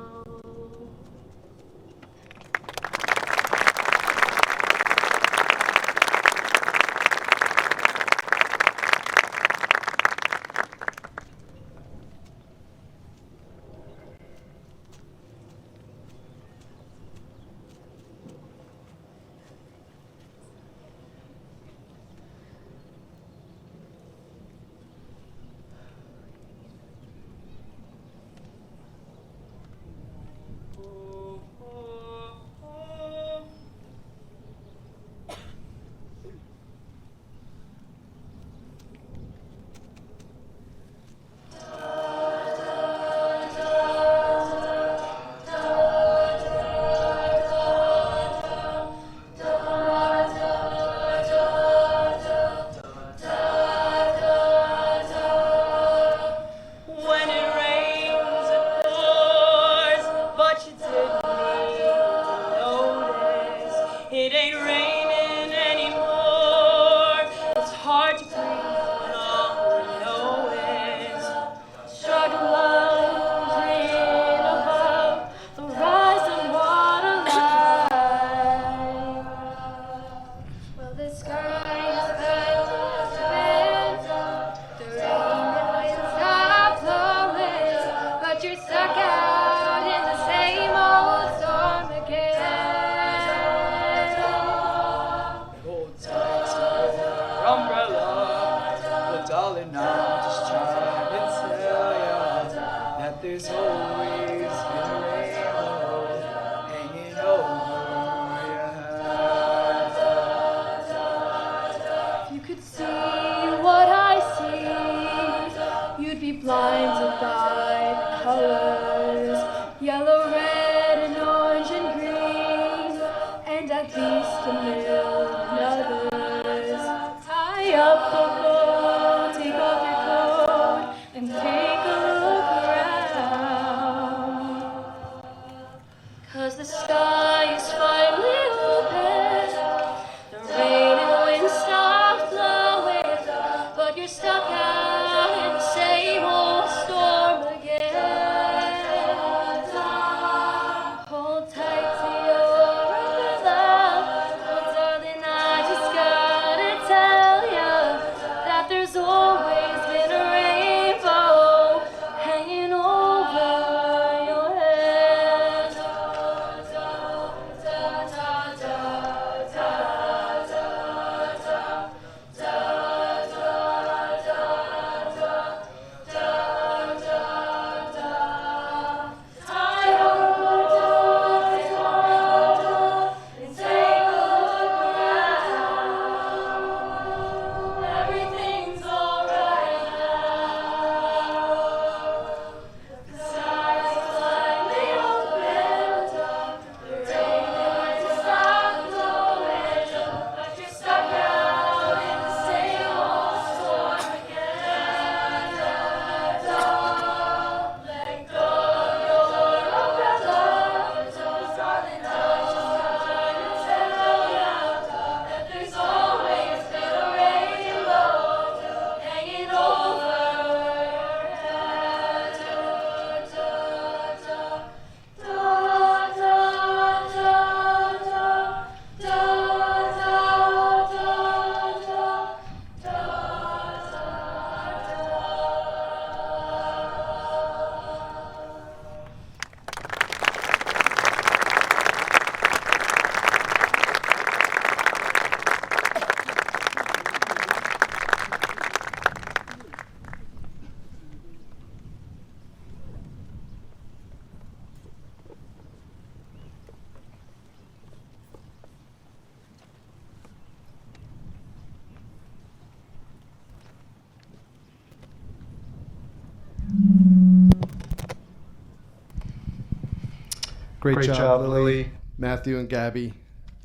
[SPEAKER 1] Great job, Lily, Matthew, and Gabby.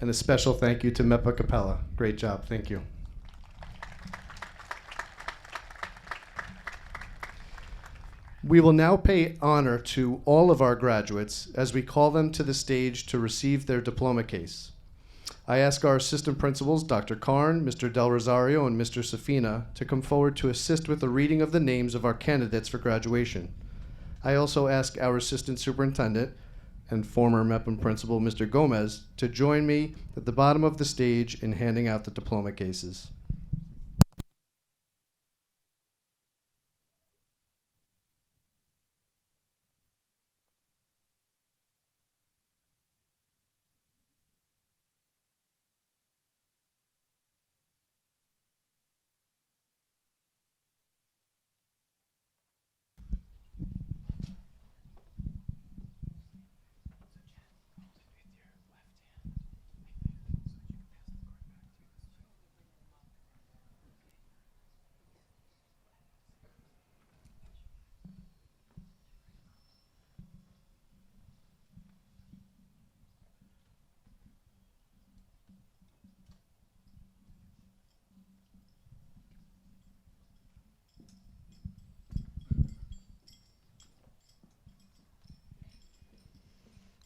[SPEAKER 1] And a special thank you to Mepa Capella. Great job. Thank you. We will now pay honor to all of our graduates as we call them to the stage to receive their diploma case. I ask our assistant principals, Dr. Karn, Mr. Del Rosario, and Mr. Safina, to come forward to assist with the reading of the names of our candidates for graduation. I also ask our Assistant Superintendent and former Mepham Principal, Mr. Gomez, to join me at the bottom of the stage in handing out the diploma cases.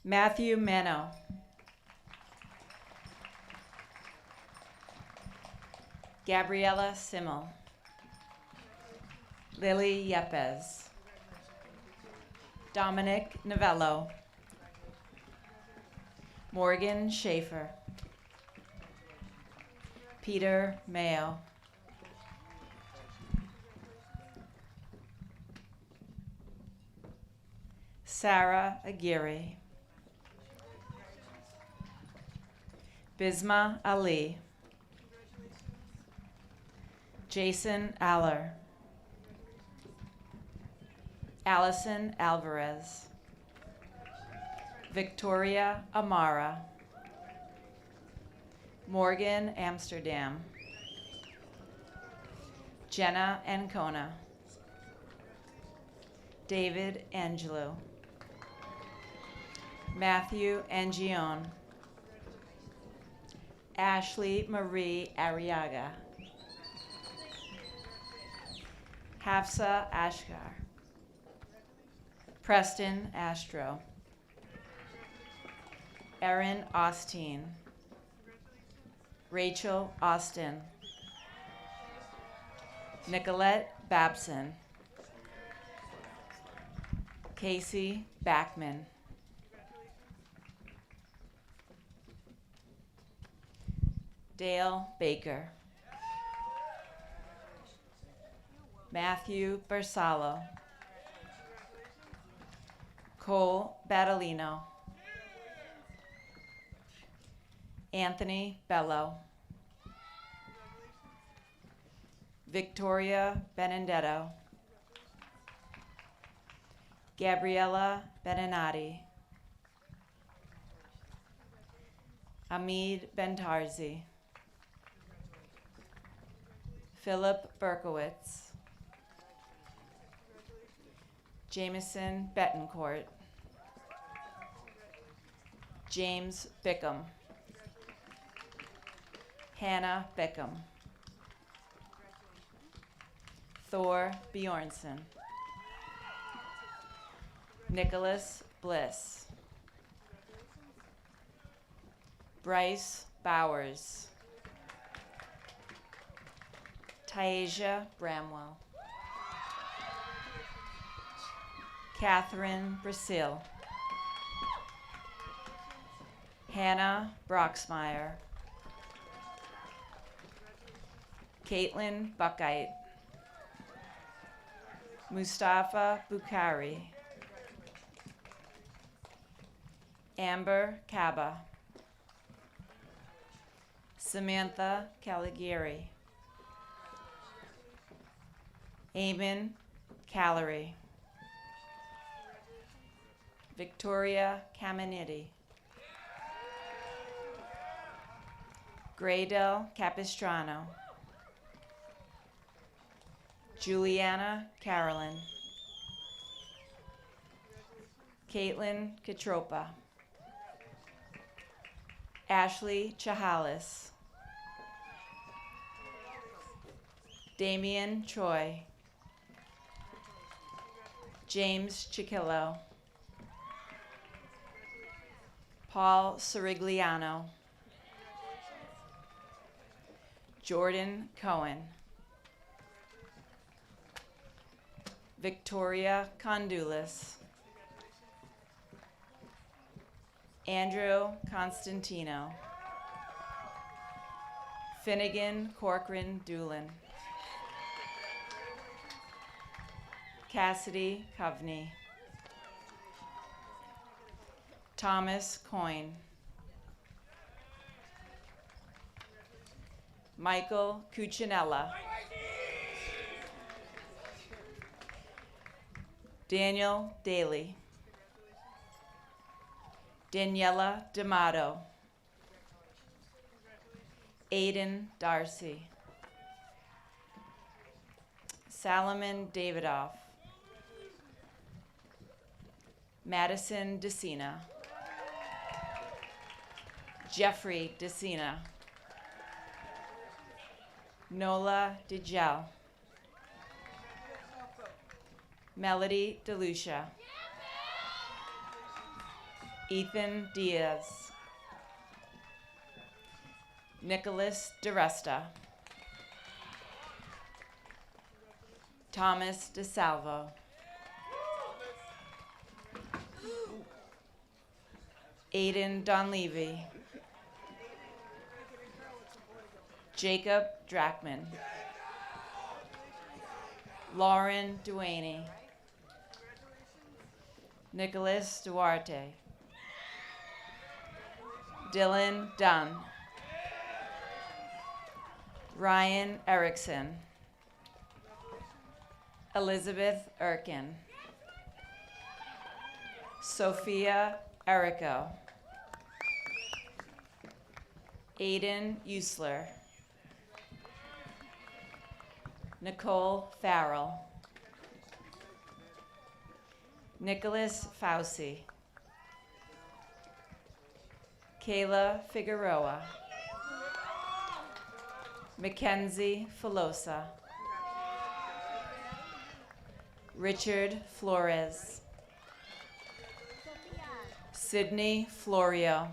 [SPEAKER 8] Matthew Manno. Gabriella Simal. Lily Yepez. Dominic Novello. Morgan Schaefer. Peter Mayo. Sarah Aguirre. Bisma Ali. Jason Aller. Allison Alvarez. Victoria Amara. Morgan Amsterdam. Jenna Ancona. David Angelo. Matthew Angione. Ashley Marie Arriaga. Hafsa Ashgar. Preston Astro. Erin Austin. Rachel Austin. Nicolette Babson. Casey Backman. Dale Baker. Matthew Bersalo. Cole Battolino. Anthony Bello. Victoria Benedetto. Gabriella Beninati. Hamid Bentarzi. Philip Berkowitz. Jameson Betancourt. James Bickom. Hannah Bickom. Thor Bjornson. Nicholas Bliss. Bryce Bowers. Tasia Bramwell. Catherine Brasil. Hannah Broxmeyer. Caitlin Buckite. Mustafa Bukhari. Amber Kaba. Samantha Caligari. Eamon Callery. Victoria Caminiti. Graydell Capistrano. Juliana Carolyn. Caitlin Katropa. Ashley Chahalis. Damian Troy. James Chiquillo. Paul Sirigliano. Jordan Cohen. Victoria Condulis. Andrew Constantino. Finnegan Corcoran Doolin. Cassidy Coveney. Thomas Coyne. Michael Cuccinella. Daniel Daly. Daniela D'Amato. Aiden Darcy. Salomon Davidoff. Madison DeCina. Jeffrey DeCina. Nola DeGel. Melody DeLucia. Ethan Diaz. Nicholas DeResta. Thomas DeSalvo. Aiden Donlevy. Jacob Drachman. Lauren Duaney. Nicholas Duarte. Dylan Dunn. Ryan Erickson. Elizabeth Erkin. Sophia Erico. Aiden Usler. Nicole Farrell. Nicholas Fauci. Kayla Figueroa. Mackenzie Filosa. Richard Flores. Sydney Florio.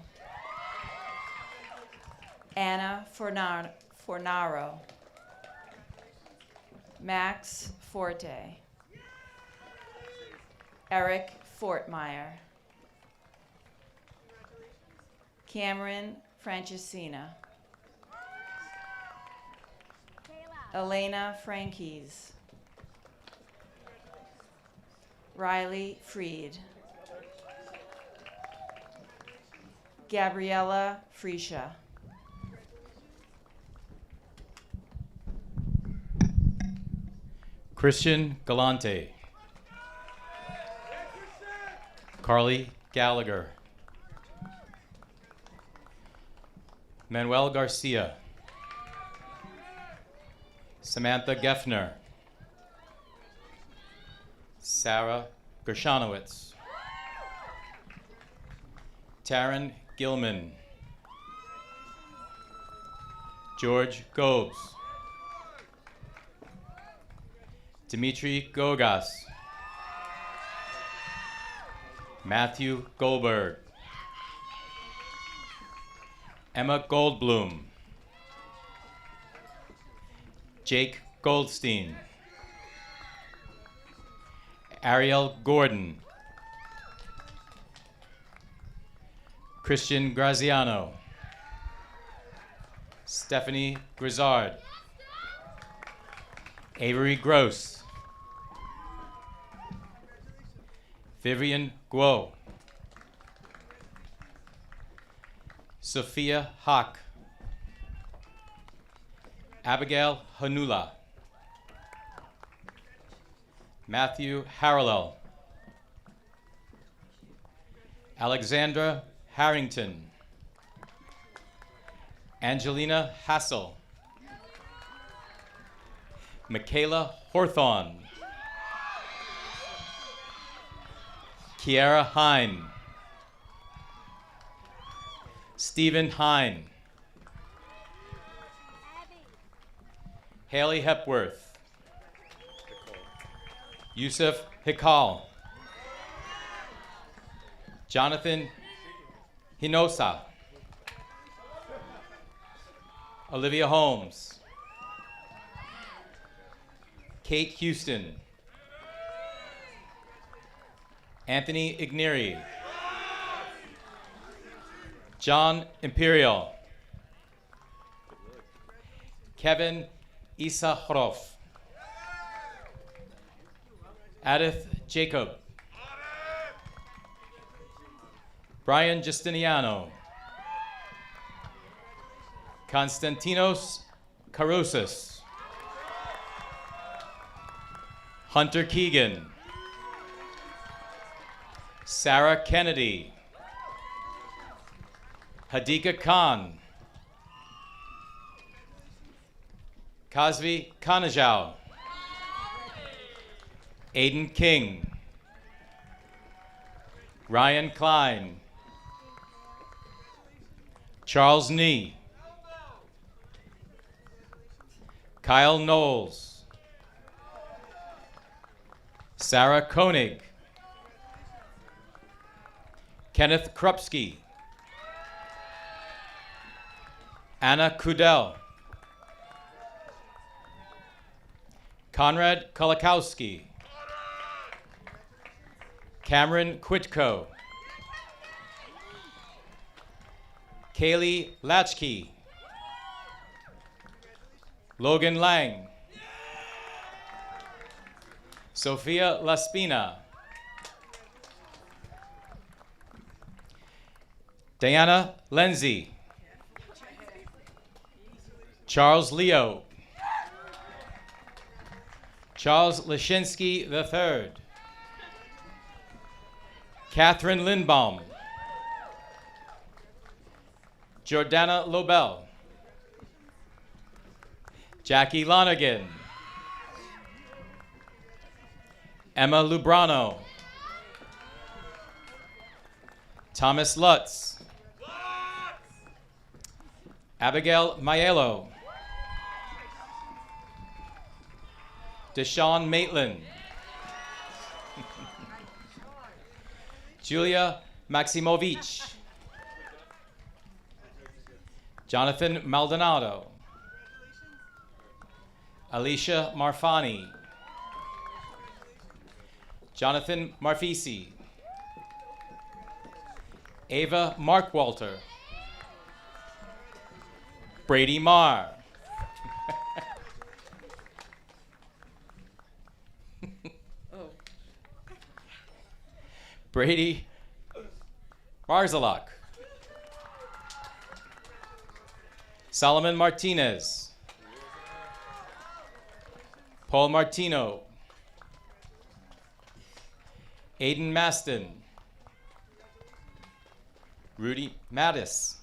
[SPEAKER 8] Anna Fornaro. Max Forte. Eric Fortmeyer. Cameron Francescina. Elena Franquise. Riley Freed. Gabriella Freesia.
[SPEAKER 9] Christian Galante. Carly Gallagher. Manuel Garcia. Samantha Geffner. Sarah Gershanowitz. Taryn Gilman. George Gobes. Dimitri Gogas. Matthew Goldberg. Emma Goldblum. Jake Goldstein. Ariel Gordon. Christian Graziano. Stephanie Grizzard. Avery Gross. Vivian Guo. Sophia Hawk. Abigail Hanula. Matthew Harrell. Alexandra Harrington. Angelina Hassel. Michaela Hawthorne. Kiara Hine. Stephen Hine. Haley Hepworth. Yusuf Hikal. Jonathan Hinosa. Olivia Holmes. Kate Houston. Anthony Igneri. John Imperial. Kevin Isakharov. Adith Jacob. Brian Justiniano. Konstantinos Karousis. Hunter Keegan. Sarah Kennedy. Hadika Khan. Kazvi Kanajau. Aiden King. Ryan Klein. Charles Nee. Kyle Knowles. Sarah Koenig. Kenneth Krupski. Anna Kudel. Conrad Kolakowski. Cameron Quitko. Kaylee Latchkey. Logan Lang. Sophia Laspina. Diana Lenzi. Charles Leo. Charles Lashinsky III. Catherine Lindbaum. Jordana Lobel. Jackie Lonergan. Emma Lubrano. Thomas Lutz. Abigail Maiello. Deshaun Maitland. Julia Maximovich. Jonathan Maldonado. Alicia Marfani. Jonathan Marfisi. Ava Markwalter. Brady Marr. Brady Marzalak. Solomon Martinez. Paul Martino. Aiden Maston. Rudy Mattis.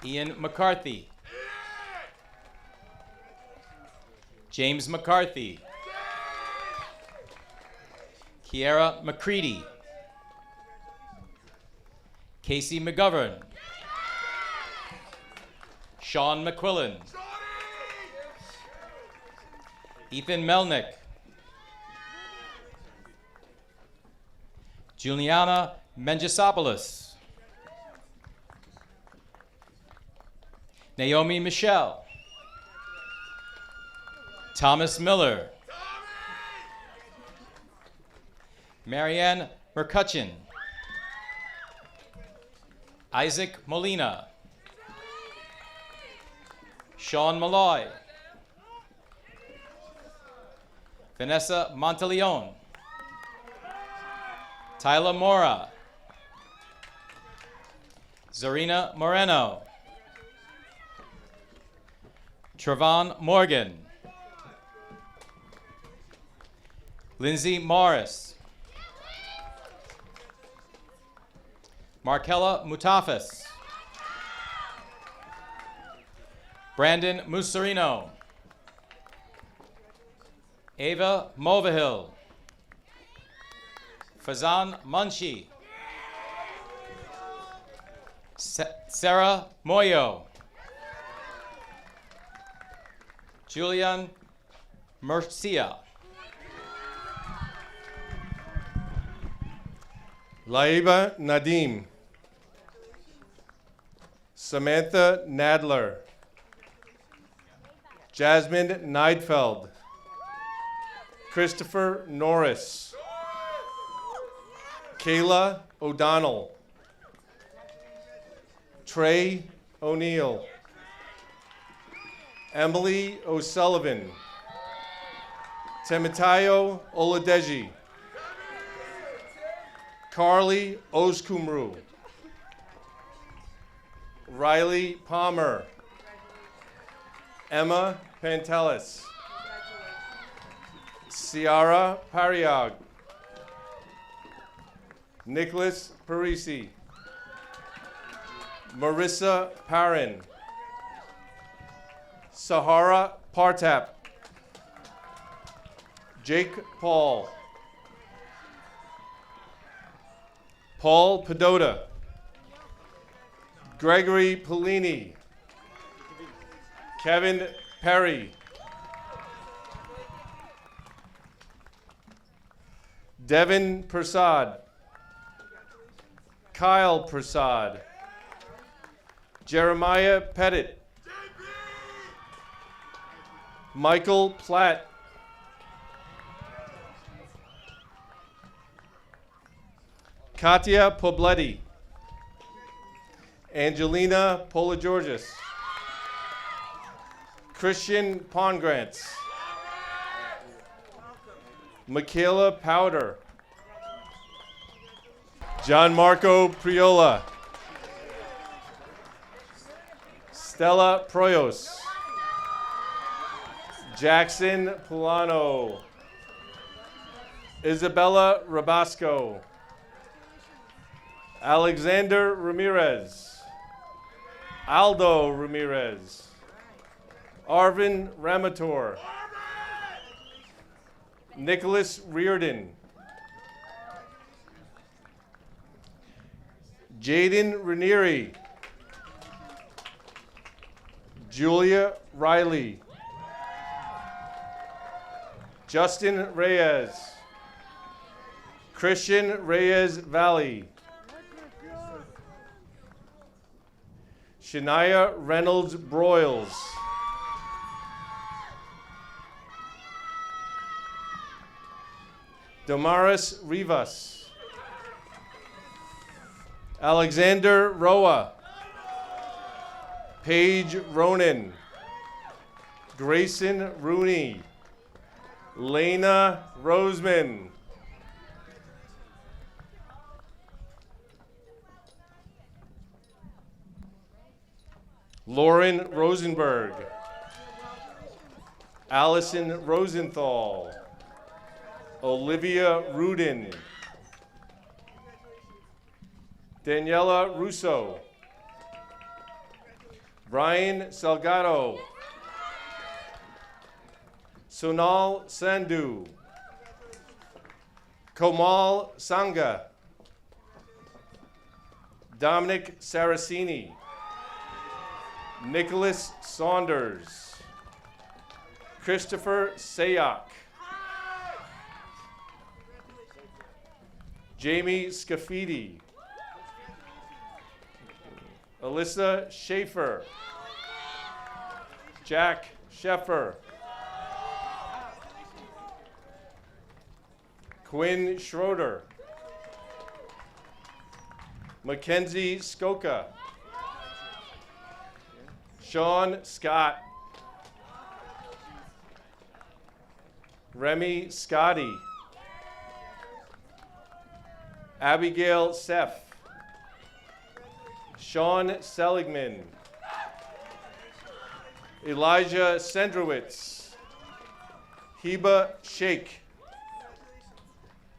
[SPEAKER 9] Ian McCarthy. James McCarthy. Kiera McCready. Casey McGovern. Sean McQuillan. Ethan Melnick. Juliana Mengisopoulos. Naomi Michelle. Thomas Miller. Marianne McCutcheon. Isaac Molina. Sean Malloy. Vanessa Monteleone. Tyler Mora. Zarina Moreno. Trevon Morgan. Lindsay Morris. Markella Mutafas. Brandon Musarino. Ava Movahill. Fazan Munshi. Sarah Moyo. Julian Murcia.
[SPEAKER 10] Laiba Nadim. Samantha Nadler. Jasmine Neidfeld. Christopher Norris. Kayla O'Donnell. Trey O'Neill. Emily O'Sullivan. Temitayo Oladeji. Carly Oskumru. Riley Palmer. Emma Pantelis. Ciara Pariag. Nicholas Parisi. Marissa Parrin. Sahara Partap. Jake Paul. Paul Padota. Gregory Pellini. Kevin Perry. Devin Prasad. Kyle Prasad. Jeremiah Pettit. Michael Platt. Katia Pobletti. Angelina Polagorgis. Christian Pongrantz. Michaela Powder. John Marco Priola. Stella Proyos. Jackson Pulano. Isabella Rabasco. Alexander Ramirez. Aldo Ramirez. Arvin Ramator. Nicholas Reardon. Jaden Ranieri. Julia Riley. Justin Reyes. Christian Reyes Valley. Shania Reynolds Broyles. Damaris Rivas. Alexander Roa. Paige Ronan. Grayson Rooney. Lena Roseman. Lauren Rosenberg. Allison Rosenthal. Olivia Rudin. Daniela Russo. Brian Salgado. Sonal Sandhu. Komal Sangha. Dominic Saraceni. Nicholas Saunders. Christopher Sayak. Jamie Scafidi. Alyssa Schaefer. Jack Sheffer. Quinn Schroeder. Mackenzie Skoka. Sean Scott. Remy Scotty. Abigail Seff. Sean Seligman. Elijah Sendrowitz. Heba Sheikh.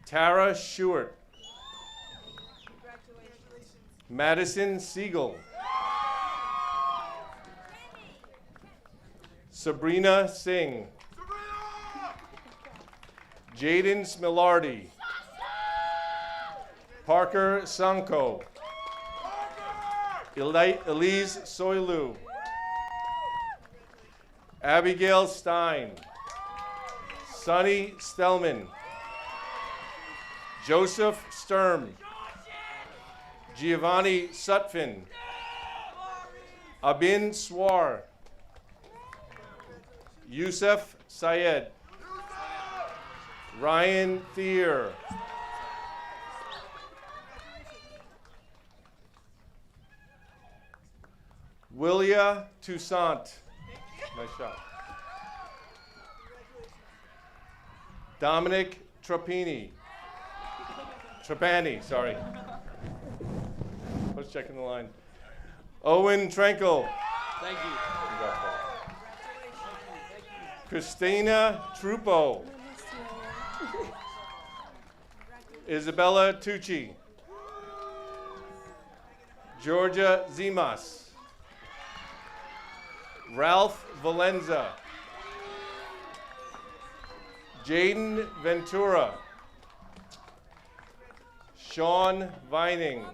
[SPEAKER 10] Tara Shewart. Madison Siegel. Sabrina Singh. Jaden Smilardi. Parker Sanko. Elise Soilu. Abigail Stein. Sonny Stellman. Joseph Sturm. Giovanni Sutphin. Abin Swar. Yusuf Syed. Ryan Thier. Willia Toussaint. Nice shot. Dominic Trapani, sorry. Let's check in the line. Owen Trankel.
[SPEAKER 9] Thank you.
[SPEAKER 10] Christina Trupo. Isabella Tucci. Georgia Zimas. Ralph Valenza. Jaden Ventura. Sean Vining.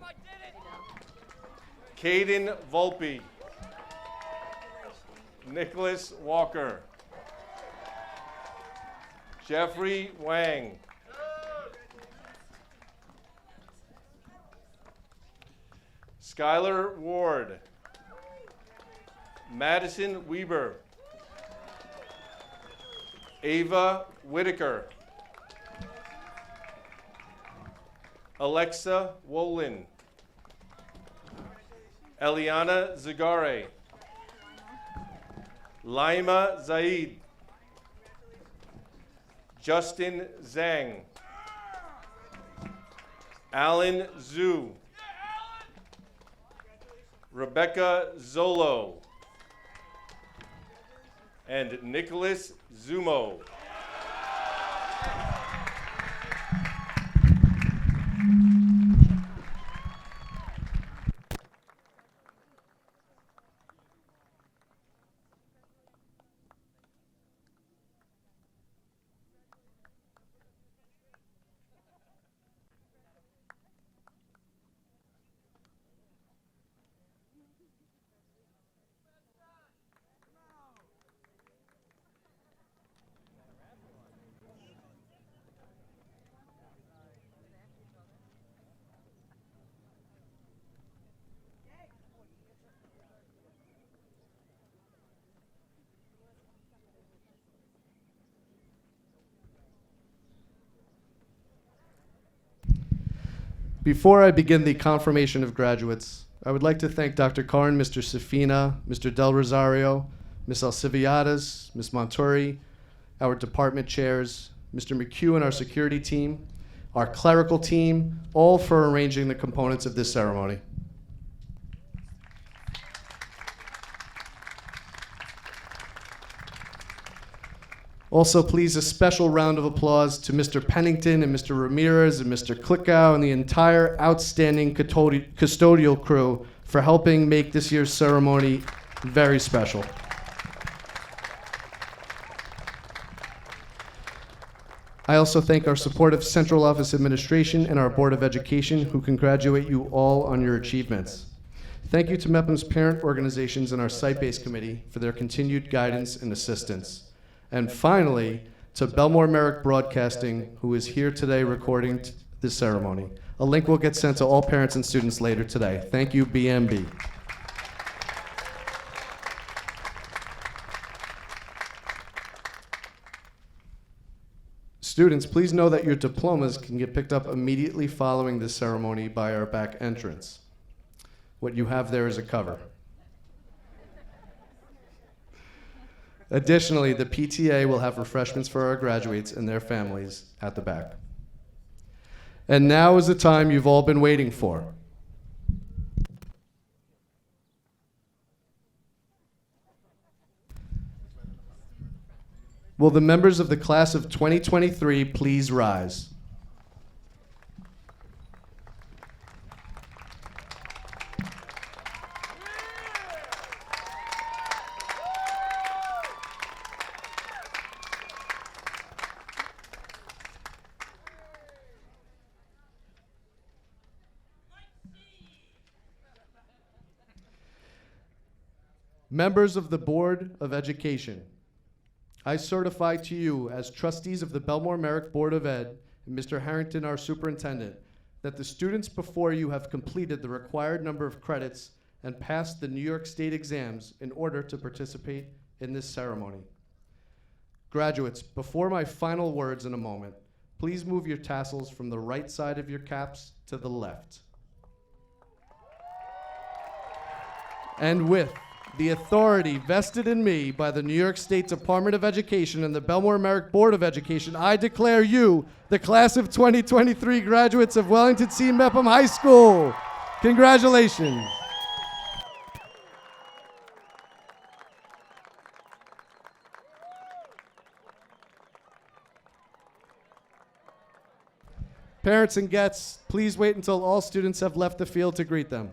[SPEAKER 10] Caden Volpe. Nicholas Walker. Jeffrey Wang. Skylar Ward. Madison Weber. Ava Whitaker. Alexa Wolin. Eliana Zagare. Laima Zaid. Justin Zhang. Alan Zhu. Rebecca Zolo. And Nicholas Zumo.
[SPEAKER 1] Before I begin the confirmation of graduates, I would like to thank Dr. Carn, Mr. Safina, Mr. Del Rosario, Ms. Alciviades, Ms. Monturi, our department chairs, Mr. McHugh and our security team, our clerical team, all for arranging the components of this ceremony. Also, please, a special round of applause to Mr. Pennington and Mr. Ramirez and Mr. Klickow and the entire outstanding custodial crew for helping make this year's ceremony very special. I also thank our supportive Central Office Administration and our Board of Education, who congratulate you all on your achievements. Thank you to Mepham's parent organizations and our site-based committee for their continued guidance and assistance. And finally, to Bellmore-Merrick Broadcasting, who is here today recording this ceremony. A link will get sent to all parents and students later today. Thank you, BMB. Students, please know that your diplomas can get picked up immediately following this ceremony by our back entrance. What you have there is a cover. Additionally, the PTA will have refreshments for our graduates and their families at the back. And now is the time you've all been waiting for. Will the members of the class of 2023 please rise? Members of the Board of Education, I certify to you as trustees of the Bellmore-Merrick Board of Ed, and Mr. Harrington, our superintendent, that the students before you have completed the required number of credits and passed the New York State exams in order to participate in this ceremony. Graduates, before my final words in a moment, please move your tassels from the right side of your caps to the left. And with the authority vested in me by the New York State Department of Education and the Bellmore-Merrick Board of Education, I declare you the class of 2023 graduates of Wellington C. Mepham High School. Congratulations. Parents and guests, please wait until all students have left the field to greet them.